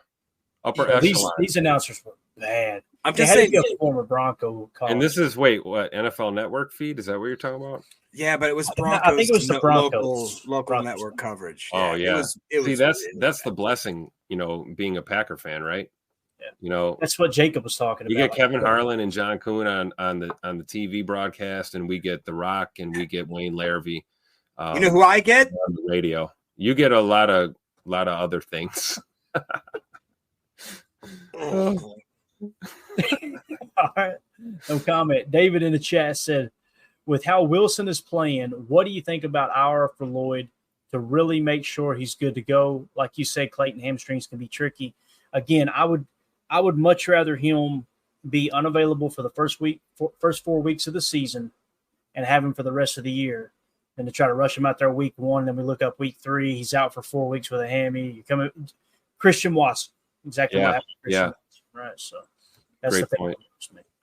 Speaker 6: Upper
Speaker 4: you.
Speaker 6: echelon.
Speaker 4: These announcers were bad.
Speaker 5: I'm
Speaker 4: They
Speaker 5: just
Speaker 4: had to
Speaker 5: saying.
Speaker 4: be a former Bronco caller.
Speaker 6: And this is, what, NFL Network feed? Is that what you're talking about?
Speaker 5: Yeah, but it was
Speaker 4: I
Speaker 5: Broncos.
Speaker 4: think it was the Broncos.
Speaker 5: local
Speaker 4: Broncos.
Speaker 5: network coverage.
Speaker 6: Oh, yeah.
Speaker 5: It
Speaker 6: See,
Speaker 5: was
Speaker 6: that's the blessing, being a Packer fan, right?
Speaker 4: Yeah. That's what Jacob was talking
Speaker 6: You
Speaker 4: about.
Speaker 6: get Kevin Harlan and John Kuhn on the TV broadcast, and we get The Rock and we get Wayne Larrivee.
Speaker 5: You know who I get?
Speaker 6: On the radio. You get a lot of other things.
Speaker 4: All right. No comment. David in the chat said, with how Wilson is playing, what do you think about our for Lloyd to really make sure he's good to go? Like you said, Clayton hamstrings can be tricky. Again, I would much rather him be unavailable for the first 4 weeks of the season and have him for the rest of the year than to try to rush him out there week 1. Then we look up week 3. He's out for 4 weeks with a hammy. You come Christian Watson. Exactly what happened to Christian Watson. Right. So that's
Speaker 6: Great
Speaker 4: the thing.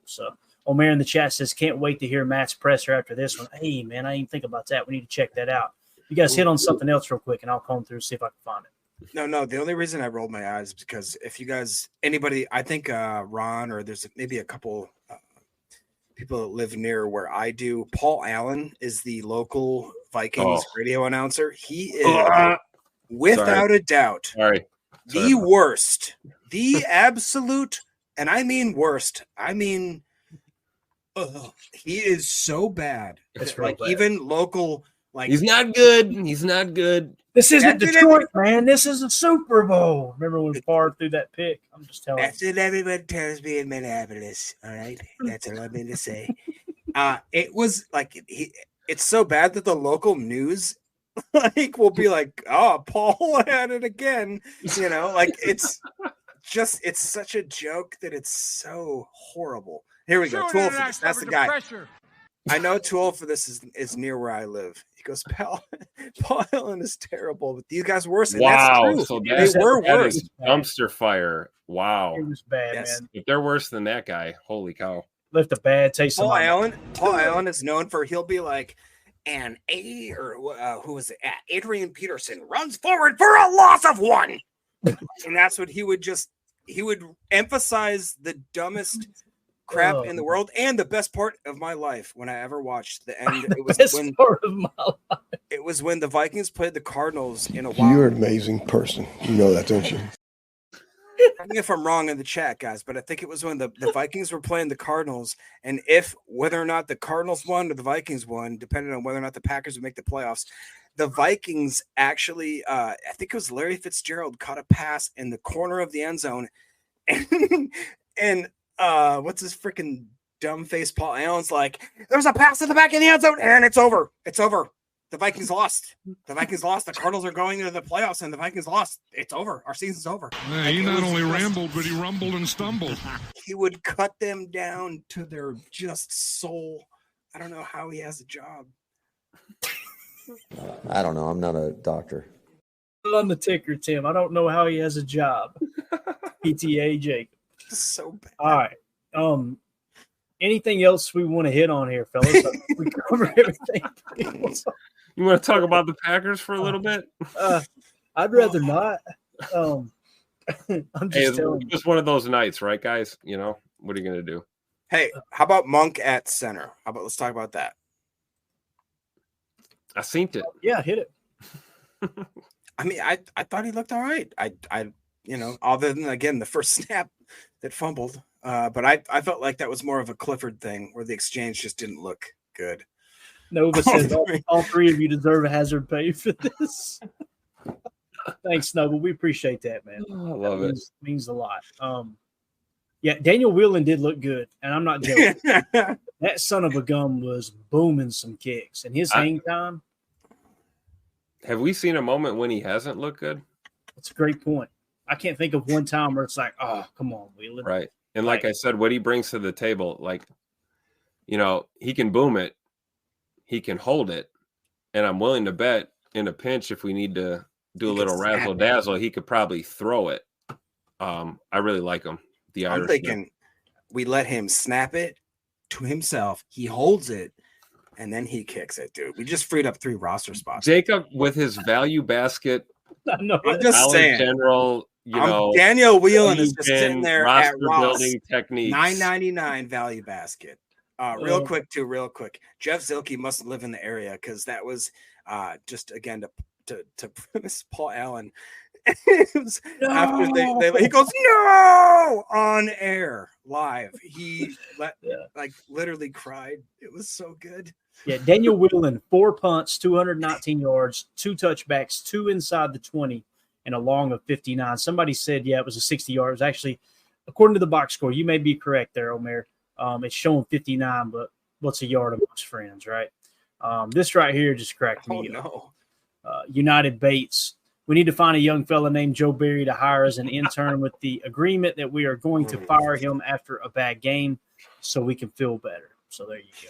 Speaker 4: So Omer in the chat says, can't wait to hear Matt's presser after this one. Hey, man, I didn't even think about that. We need to check that out. You guys hit on something else real quick, and I'll comb through and see if I can find it.
Speaker 5: No. The only reason I rolled my eyes is because if you guys, anybody, I think Ron or there's maybe a couple people that live near where I do. Paul Allen is the local Vikings radio announcer. He is, without a doubt, the worst, the absolute, and I mean worst. I mean, he is so bad.
Speaker 4: It's
Speaker 5: like
Speaker 4: bad.
Speaker 5: Even local, like
Speaker 6: He's not good. He's not good.
Speaker 4: This isn't Detroit, man. This is a Super Bowl. Remember when Favre threw that pick? I'm just telling you.
Speaker 5: That's what everyone tells me in Minneapolis. All right, that's all I mean to say. It was like it's so bad that the local news will be like, "Oh, Paul had it again." It's such a joke that it's so horrible. Here we go. Tool for this. That's the guy. Pressure. I know Tool for this is near where I live. He goes, Paul Allen is terrible, but these guys were worse. And
Speaker 6: wow.
Speaker 5: That's
Speaker 6: So
Speaker 5: they were worse.
Speaker 6: Dumpster fire. Wow.
Speaker 4: It was bad,
Speaker 5: Yes.
Speaker 4: man.
Speaker 6: If they're worse than that guy, holy cow.
Speaker 4: Left a bad taste in my mouth.
Speaker 5: Paul Allen is known for he'll be like, and who was it? Adrian Peterson runs forward for a loss of 1. And that's what he would emphasize the dumbest crap in the world. And the best part of my life when I ever watched the end, it was when the Vikings played the Cardinals in a while.
Speaker 7: You're an amazing person. You know that, don't you?
Speaker 5: I think if I'm wrong in the chat, guys, but I think it was when the Vikings were playing the Cardinals, and whether or not the Cardinals won or the Vikings won, depending on whether or not the Packers would make the playoffs, the Vikings actually, I think it was Larry Fitzgerald, caught a pass in the corner of the end zone, and what's his freaking dumb face Paul Allen's like, there's a pass in the back of the end zone, and it's over. It's over. The Vikings lost. The Cardinals are going into the playoffs, and the Vikings lost. It's over. Our season's over.
Speaker 8: Yeah, he not only rambled, but he rumbled and stumbled.
Speaker 5: He would cut them down to their just soul. I don't know how he has a job.
Speaker 9: I don't know. I'm not a doctor.
Speaker 4: On the ticker, Tim. I don't know how he has a job. PTA Jake.
Speaker 5: So bad.
Speaker 4: All right. Anything else we want to hit on here, fellas? We covered everything.
Speaker 6: You want to talk about the Packers for a little bit?
Speaker 4: I'd rather not. I'm just telling you.
Speaker 6: It's just one of those nights, right, guys? What are you going to do?
Speaker 5: Hey, how about Monk at center? Let's talk about that.
Speaker 6: I synced it.
Speaker 4: Yeah, hit it.
Speaker 5: I mean, I thought he looked all right. Other than, again, the first snap that fumbled. But I felt like that was more of a Clifford thing where the exchange just didn't look good.
Speaker 4: Nova says all three of you deserve a hazard pay for this. Thanks, Noble. We appreciate that, man.
Speaker 6: I love it.
Speaker 4: Means a lot. Yeah, Daniel Whelan did look good, and I'm not joking. That son of a gun was booming some kicks, and his hang time.
Speaker 6: Have we seen a moment when he hasn't looked good?
Speaker 4: That's a great point. I can't think of one time where it's like, oh, come on, Whelan.
Speaker 6: Right. And like I said, what he brings to the table, like, he can boom it, he can hold it, and I'm willing to bet in a pinch if we need to do a little razzle dazzle, he could probably throw it. I really like him.
Speaker 5: I'm thinking we let him snap it to himself. He holds it, and then he kicks it, dude. We just freed up 3 roster spots.
Speaker 6: Jacob with his value basket.
Speaker 4: No,
Speaker 5: I'm just saying.
Speaker 6: General,
Speaker 5: Daniel Whelan is just sitting there at Ross.
Speaker 6: Building techniques.
Speaker 5: $9.99 value basket. Real quick. Jeff Zilke must live in the area because that was just again to premise Paul Allen. After he goes no on air live. He literally cried. It was so good.
Speaker 4: Yeah, Daniel Whelan, 4 punts, 219 yards, 2 touchbacks, 2 inside the 20, and a long of 59. Somebody said, it was a 60 yards. Actually, according to the box score, you may be correct there, Omer. It's showing 59, but what's a yard amongst friends, right? This right here just cracked me up. United Bates. We need to find a young fella named Joe Barry to hire as an intern with the agreement that we are going to fire him after a bad game so we can feel better. So there you go.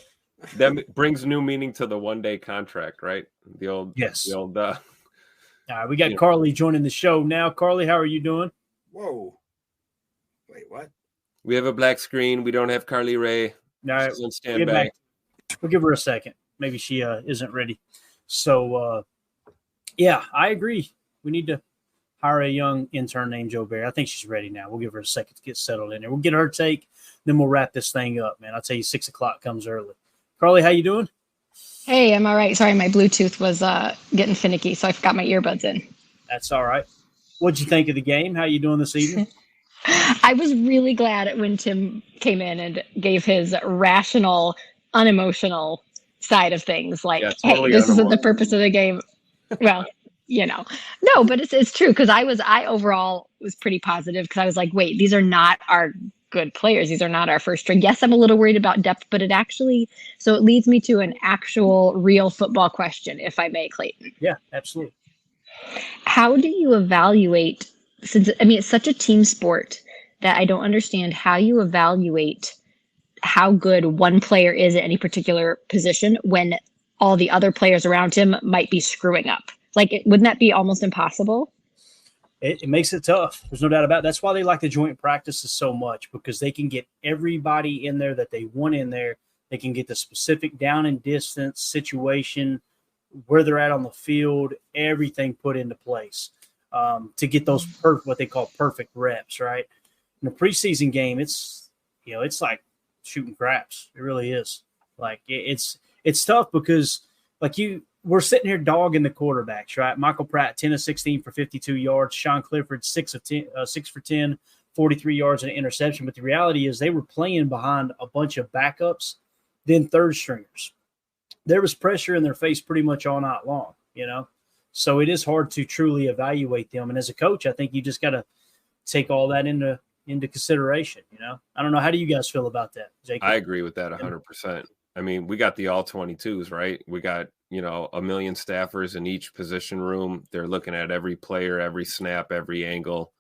Speaker 6: That brings new meaning to the one-day contract, right? The old.
Speaker 4: All right, we got Carly joining the show now. Carly, how are you doing?
Speaker 5: Whoa. Wait, what?
Speaker 6: We have a black screen. We don't have Carly Ray.
Speaker 4: All right,
Speaker 6: she's on standby.
Speaker 4: We'll give her a second. Maybe she isn't ready. So, I agree. We need to hire a young intern named Joe Barry. I think she's ready now. We'll give her a second to get settled in there. We'll get her take, then we'll wrap this thing up, man. I'll tell you, 6 o'clock comes early. Carly, how you doing?
Speaker 10: Hey, I'm all right. Sorry, my Bluetooth was getting finicky, so I forgot my earbuds in.
Speaker 4: That's all right. What'd you think of the game? How you doing this evening?
Speaker 10: I was really glad when Tim came in and gave his rational, unemotional side of things. Like, hey, this isn't the purpose of the game. Well, no, but it's true because I overall was pretty positive because I was like, wait, these are not our good players. These are not our first string. Yes, I'm a little worried about depth, but so it leads me to an actual real football question, if I may, Clayton.
Speaker 4: Yeah, absolutely.
Speaker 10: How do you evaluate, it's such a team sport that I don't understand how you evaluate how good one player is at any particular position when all the other players around him might be screwing up. Wouldn't that be almost impossible?
Speaker 4: It makes it tough. There's no doubt about it. That's why they like the joint practices so much, because they can get everybody in there that they want in there. They can get the specific down and distance situation, where they're at on the field, everything put into place to get those what they call perfect reps, right? In a preseason game, it's like shooting craps. It really is. It's tough because we're sitting here dogging the quarterbacks, right? Michael Pratt, 10 of 16 for 52 yards. Sean Clifford, 6 for 10, 43 yards and an interception. But the reality is they were playing behind a bunch of backups, then third stringers. There was pressure in their face pretty much all night long, So it is hard to truly evaluate them. And as a coach, I think you just got to take all that into consideration, I don't know. How do you guys feel about that, Jacob?
Speaker 6: I agree with that 100%. I mean, we got the all 22s, right? We got, a million staffers in each position room. They're looking at every player, every snap, every angle.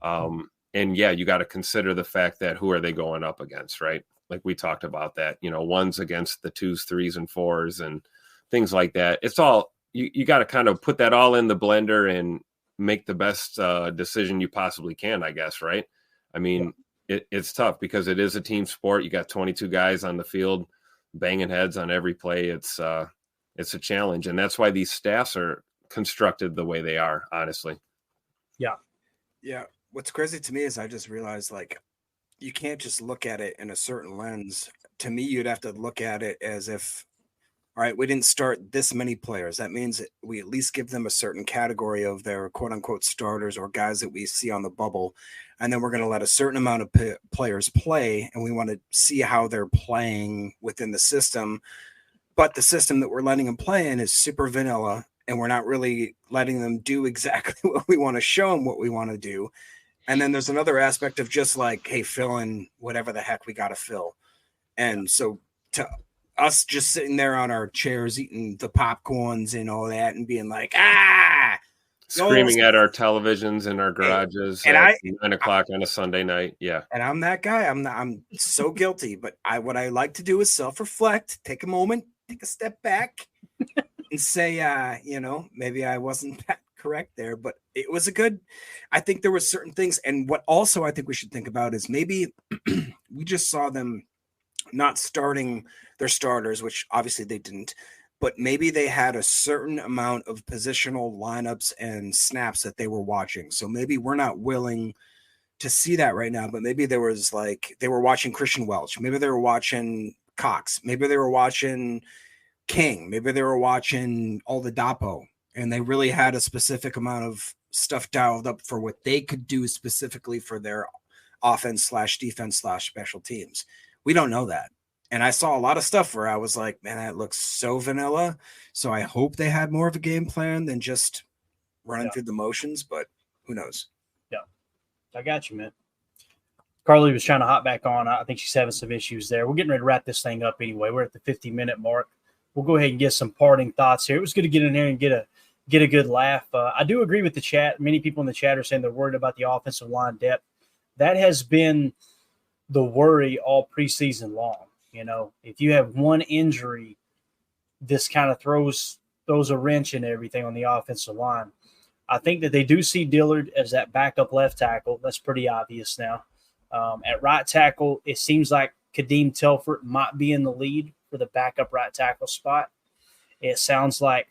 Speaker 6: And you got to consider the fact that who are they going up against, right? Like we talked about that, ones against the 2s, 3s, and 4s and things like that. It's all, you got to kind of put that all in the blender and make the best decision you possibly can, I guess, right? I mean, it's tough because it is a team sport. You got 22 guys on the field banging heads on every play. It's a challenge, and that's why these staffs are constructed the way they are, honestly.
Speaker 5: Yeah. What's crazy to me is I just realized, you can't just look at it in a certain lens. To me, you'd have to look at it as if all right, we didn't start this many players. That means that we at least give them a certain category of their quote unquote starters or guys that we see on the bubble. And then we're going to let a certain amount of players play. And we want to see how they're playing within the system. But the system that we're letting them play in is super vanilla. And we're not really letting them do exactly what we want to show them what we want to do. And then there's another aspect of just like, hey, fill in whatever the heck we got to fill. And so to us just sitting there on our chairs eating the popcorns and all that and being like,
Speaker 6: screaming at our televisions in our garages at 9 o'clock on a Sunday night. Yeah.
Speaker 5: And I'm that guy. I'm so guilty. But what I like to do is self-reflect, take a moment, take a step back and say, maybe I wasn't that correct there, but it was I think there were certain things. And what also I think we should think about is maybe we just saw them not starting their starters, which obviously they didn't, but maybe they had a certain amount of positional lineups and snaps that they were watching. So maybe we're not willing to see that right now, but maybe there was they were watching Christian Welch. Maybe they were watching Cox. Maybe they were watching King. Maybe they were watching Oladapo, and they really had a specific amount of stuff dialed up for what they could do specifically for their offense/defense/special teams. We don't know that. And I saw a lot of stuff where I was like, man, that looks so vanilla. So I hope they had more of a game plan than just running through the motions, but who knows?
Speaker 4: Yeah. I got you, man. Carly was trying to hop back on. I think she's having some issues there. We're getting ready to wrap this thing up anyway. We're at the 50-minute mark. We'll go ahead and get some parting thoughts here. It was good to get in here and get a good laugh. I do agree with the chat. Many people in the chat are saying they're worried about the offensive line depth. That has been the worry all preseason long. If you have one injury, this kind of throws a wrench in everything on the offensive line. I think that they do see Dillard as that backup left tackle. That's pretty obvious now. At right tackle, it seems like Kadeem Telford might be in the lead for the backup right tackle spot. It sounds like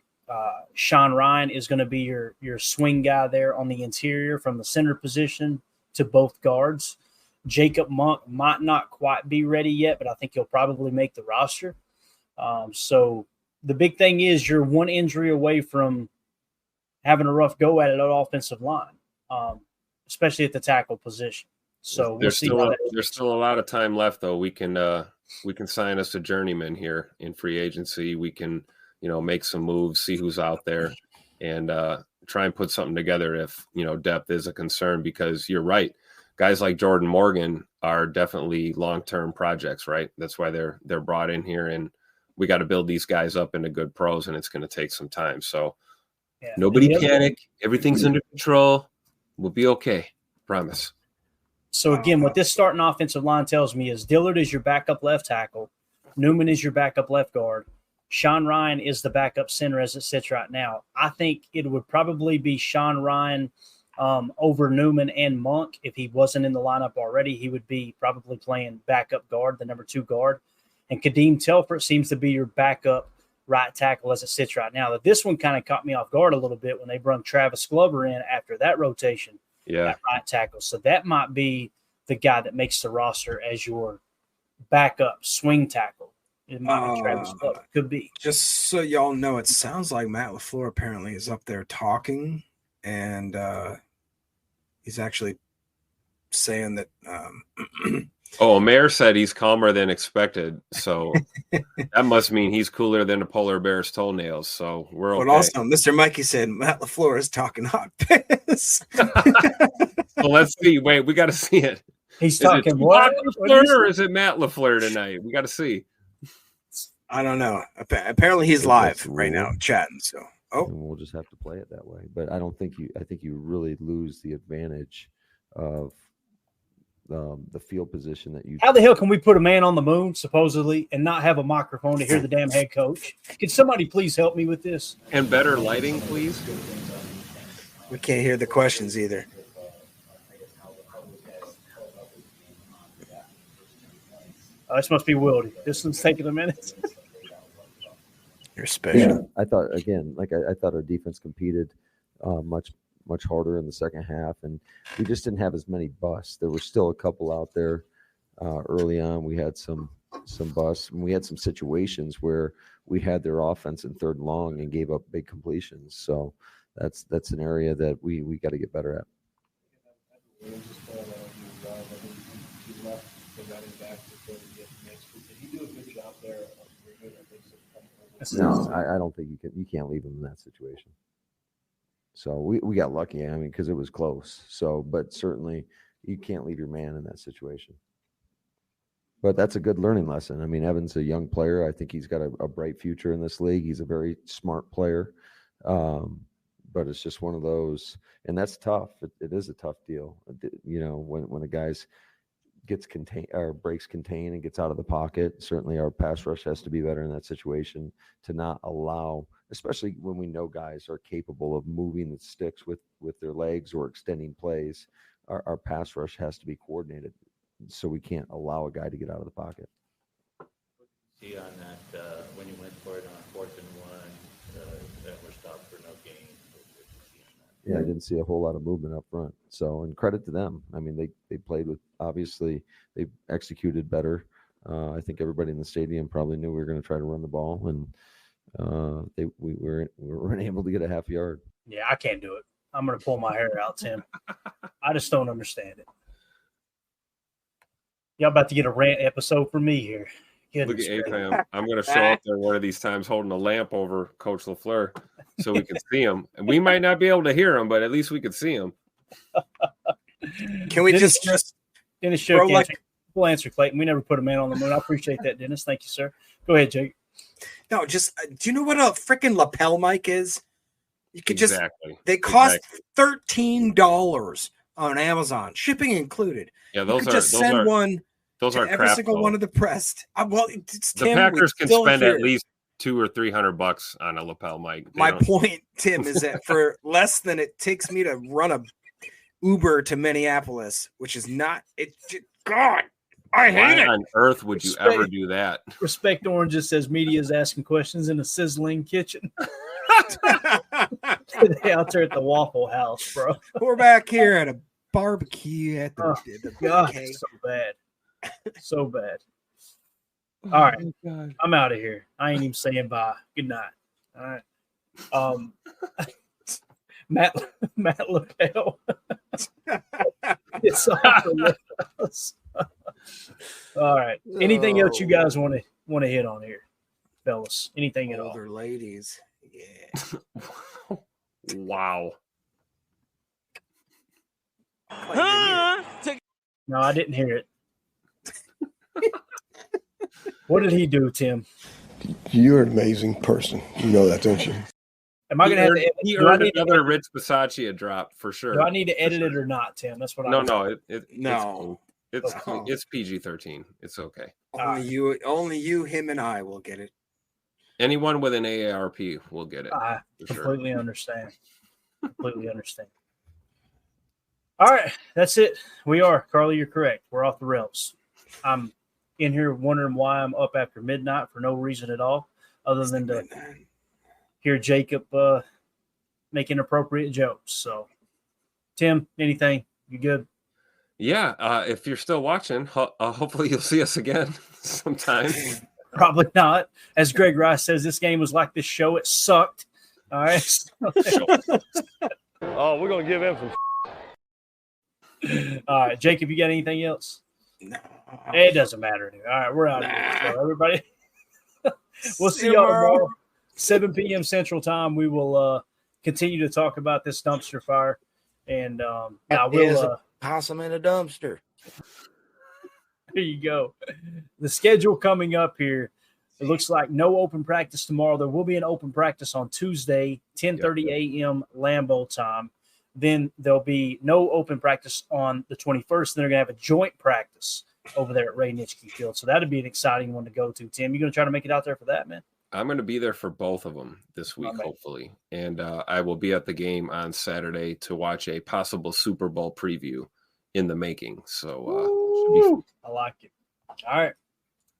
Speaker 4: Sean Ryan is going to be your swing guy there on the interior from the center position to both guards. Jacob Monk might not quite be ready yet, but I think he'll probably make the roster. So the big thing is you're one injury away from having a rough go at it on offensive line, especially at the tackle position. So
Speaker 6: there's still a lot of time left, though. We can sign us a journeyman here in free agency. We can, make some moves, see who's out there, and try and put something together if, depth is a concern, because you're right. Guys like Jordan Morgan are definitely long-term projects, right? That's why they're brought in here, and we got to build these guys up into good pros, and it's going to take some time. So nobody panic. Everything's under control. We'll be okay. Promise.
Speaker 4: So again, what this starting offensive line tells me is Dillard is your backup left tackle. Newman is your backup left guard. Sean Ryan is the backup center as it sits right now. I think it would probably be Sean Ryan over Newman and Monk. If he wasn't in the lineup already, he would be probably playing backup guard, the number 2 guard. And Kadeem Telford seems to be your backup right tackle as it sits right now. This one kind of caught me off guard a little bit when they brought Travis Glover in after that rotation at right tackle. So that might be the guy that makes the roster as your backup swing tackle. It might be Travis Glover. Could be.
Speaker 5: Just so y'all know, it sounds like Matt LaFleur apparently is up there talking, and he's actually saying that
Speaker 6: Mayor said he's calmer than expected, so that must mean he's cooler than a polar bear's toenails, so we're okay.
Speaker 5: But also, Mr. Mikey said Matt LaFleur is talking hot piss.
Speaker 6: Well, let's see. Wait, we got to see it.
Speaker 4: He's talking what?
Speaker 6: LaFleur, or is it Matt LaFleur tonight? We got to see.
Speaker 5: I don't know. Apparently he's live right now chatting, so
Speaker 9: and we'll just have to play it that way. But I think you really lose the advantage of the field position that you.
Speaker 4: How the hell can we put a man on the moon supposedly and not have a microphone to hear the damn head coach? Can somebody please help me with this?
Speaker 6: And better lighting, please.
Speaker 5: We can't hear the questions either.
Speaker 4: This must be Wildy. This one's taking a minute.
Speaker 5: You're special.
Speaker 9: Yeah, I thought again, I thought our defense competed much harder in the second half, and we just didn't have as many busts. There were still a couple out there early on. We had some some busts. And we had some situations where we had their offense in 3rd and long and gave up big completions. So that's an area that we got to get better at. No, I don't think you can't leave him in that situation. So we got lucky. I mean, because it was close. So, but certainly you can't leave your man in that situation. But that's a good learning lesson. I mean, Evan's a young player. I think he's got a bright future in this league. He's a very smart player. But it's just one of those, and that's tough. It is a tough deal. You know, when a guy's gets contained or breaks contain and gets out of the pocket, certainly our pass rush has to be better in that situation to not allow, especially when we know guys are capable of moving the sticks with their legs or extending plays. Our pass rush has to be coordinated, so we can't allow a guy to get out of the pocket.
Speaker 11: See on that when you went for it on 4th and 1 that were stopped for no gain.
Speaker 9: Yeah, I didn't see a whole lot of movement up front. So, and credit to them. I mean, they played with, obviously, they executed better. I think everybody in the stadium probably knew we were going to try to run the ball, and we weren't able to get a half yard.
Speaker 4: Yeah, I can't do it. I'm going to pull my hair out, Tim. I just don't understand it. Y'all about to get a rant episode from me here.
Speaker 6: Look at AFAM. I'm going to show up there one of these times holding a lamp over Coach LaFleur so we can see him. And we might not be able to hear him, but at least we could see him.
Speaker 5: Can we Dennis
Speaker 4: show we'll answer, Clayton. We never put a man on the moon. I appreciate that, Dennis. Thank you, sir. Go ahead, Jake.
Speaker 5: No, just do you know what a freaking lapel mic is? You could they cost $13 on Amazon, shipping included.
Speaker 6: Yeah, those are
Speaker 5: just send one.
Speaker 6: Those are
Speaker 5: every single one of the pressed. Well, it's
Speaker 6: the Packers can spend at least $200 or $300 on a lapel mic.
Speaker 5: My point, Tim, is that for less than it takes me to run a Uber to Minneapolis, which is not it. God, I hate it.
Speaker 6: Why on earth would you ever do that?
Speaker 4: Respect Orange just says media is asking questions in a sizzling kitchen. Out there at the Waffle House, bro.
Speaker 5: We're back here at a barbecue at the
Speaker 4: God, so bad. So bad. All right. I'm out of here. I ain't even saying bye. Good night. All right. Matt LaPel. It's all for us. All right. Anything else you guys want to hit on here, fellas? Anything at all?
Speaker 5: Older ladies. Yeah.
Speaker 6: Wow.
Speaker 4: No, I didn't hear it. What did he do, Tim?
Speaker 7: You're an amazing person. You know that, don't you?
Speaker 4: Am I going to have to edit?
Speaker 6: He earned another Rich Bisaccia drop for sure.
Speaker 4: Do I need to edit it or not, Tim? That's what I
Speaker 5: No.
Speaker 6: It's PG-13. It's okay.
Speaker 5: Only you, him, and I will get it.
Speaker 6: Anyone with an AARP will get it.
Speaker 4: I completely understand. Completely understand. All right, that's it. We are. Carly, you're correct. We're off the rails. I'm in here wondering why I'm up after midnight for no reason at all, other than to hear Jacob make inappropriate jokes. So, Tim, anything? You good?
Speaker 6: Yeah. If you're still watching, hopefully you'll see us again sometime.
Speaker 4: Probably not. As Greg Rice says, this game was like this show. It sucked. All right.
Speaker 12: Oh, we're going to give him some.
Speaker 4: All right, Jacob, you got anything else?
Speaker 5: No.
Speaker 4: It doesn't matter anymore. All right, we're out of here. So everybody, we'll see y'all tomorrow, 7 p.m. Central Time. We will continue to talk about this dumpster fire. And I will
Speaker 13: a possum in a dumpster.
Speaker 4: There you go. The schedule coming up here. It looks like no open practice tomorrow. There will be an open practice on Tuesday, 10:30 a.m. Lambeau time. Then there'll be no open practice on the 21st. Then they're going to have a joint practice over there at Ray Nitschke Field. So that'd be an exciting one to go to. Tim, you going to try to make it out there for that, man?
Speaker 6: I'm going to be there for both of them this week, hopefully. And I will be at the game on Saturday to watch a possible Super Bowl preview in the making. So should be fun.
Speaker 4: I like it. All right.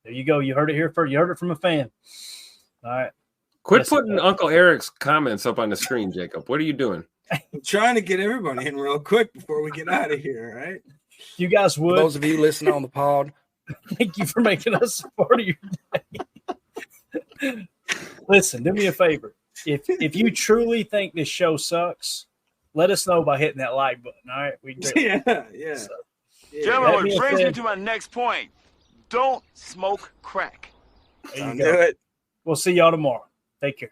Speaker 4: There you go. You heard it here first. You heard it from a fan. All right.
Speaker 6: Quit putting Uncle Eric's comments up on the screen, Jacob. What are you doing?
Speaker 5: I'm trying to get everybody in real quick before we get out of here, all right?
Speaker 4: You guys would.
Speaker 13: For those of you listening on the pod,
Speaker 4: Thank you for making us a part of your day. Listen, do me a favor. If you truly think this show sucks, let us know by hitting that like button. All right, we do.
Speaker 12: Yeah.
Speaker 4: So,
Speaker 12: Gentlemen, which brings me to my next point. Don't smoke crack.
Speaker 4: There you go. We'll see y'all tomorrow. Take care.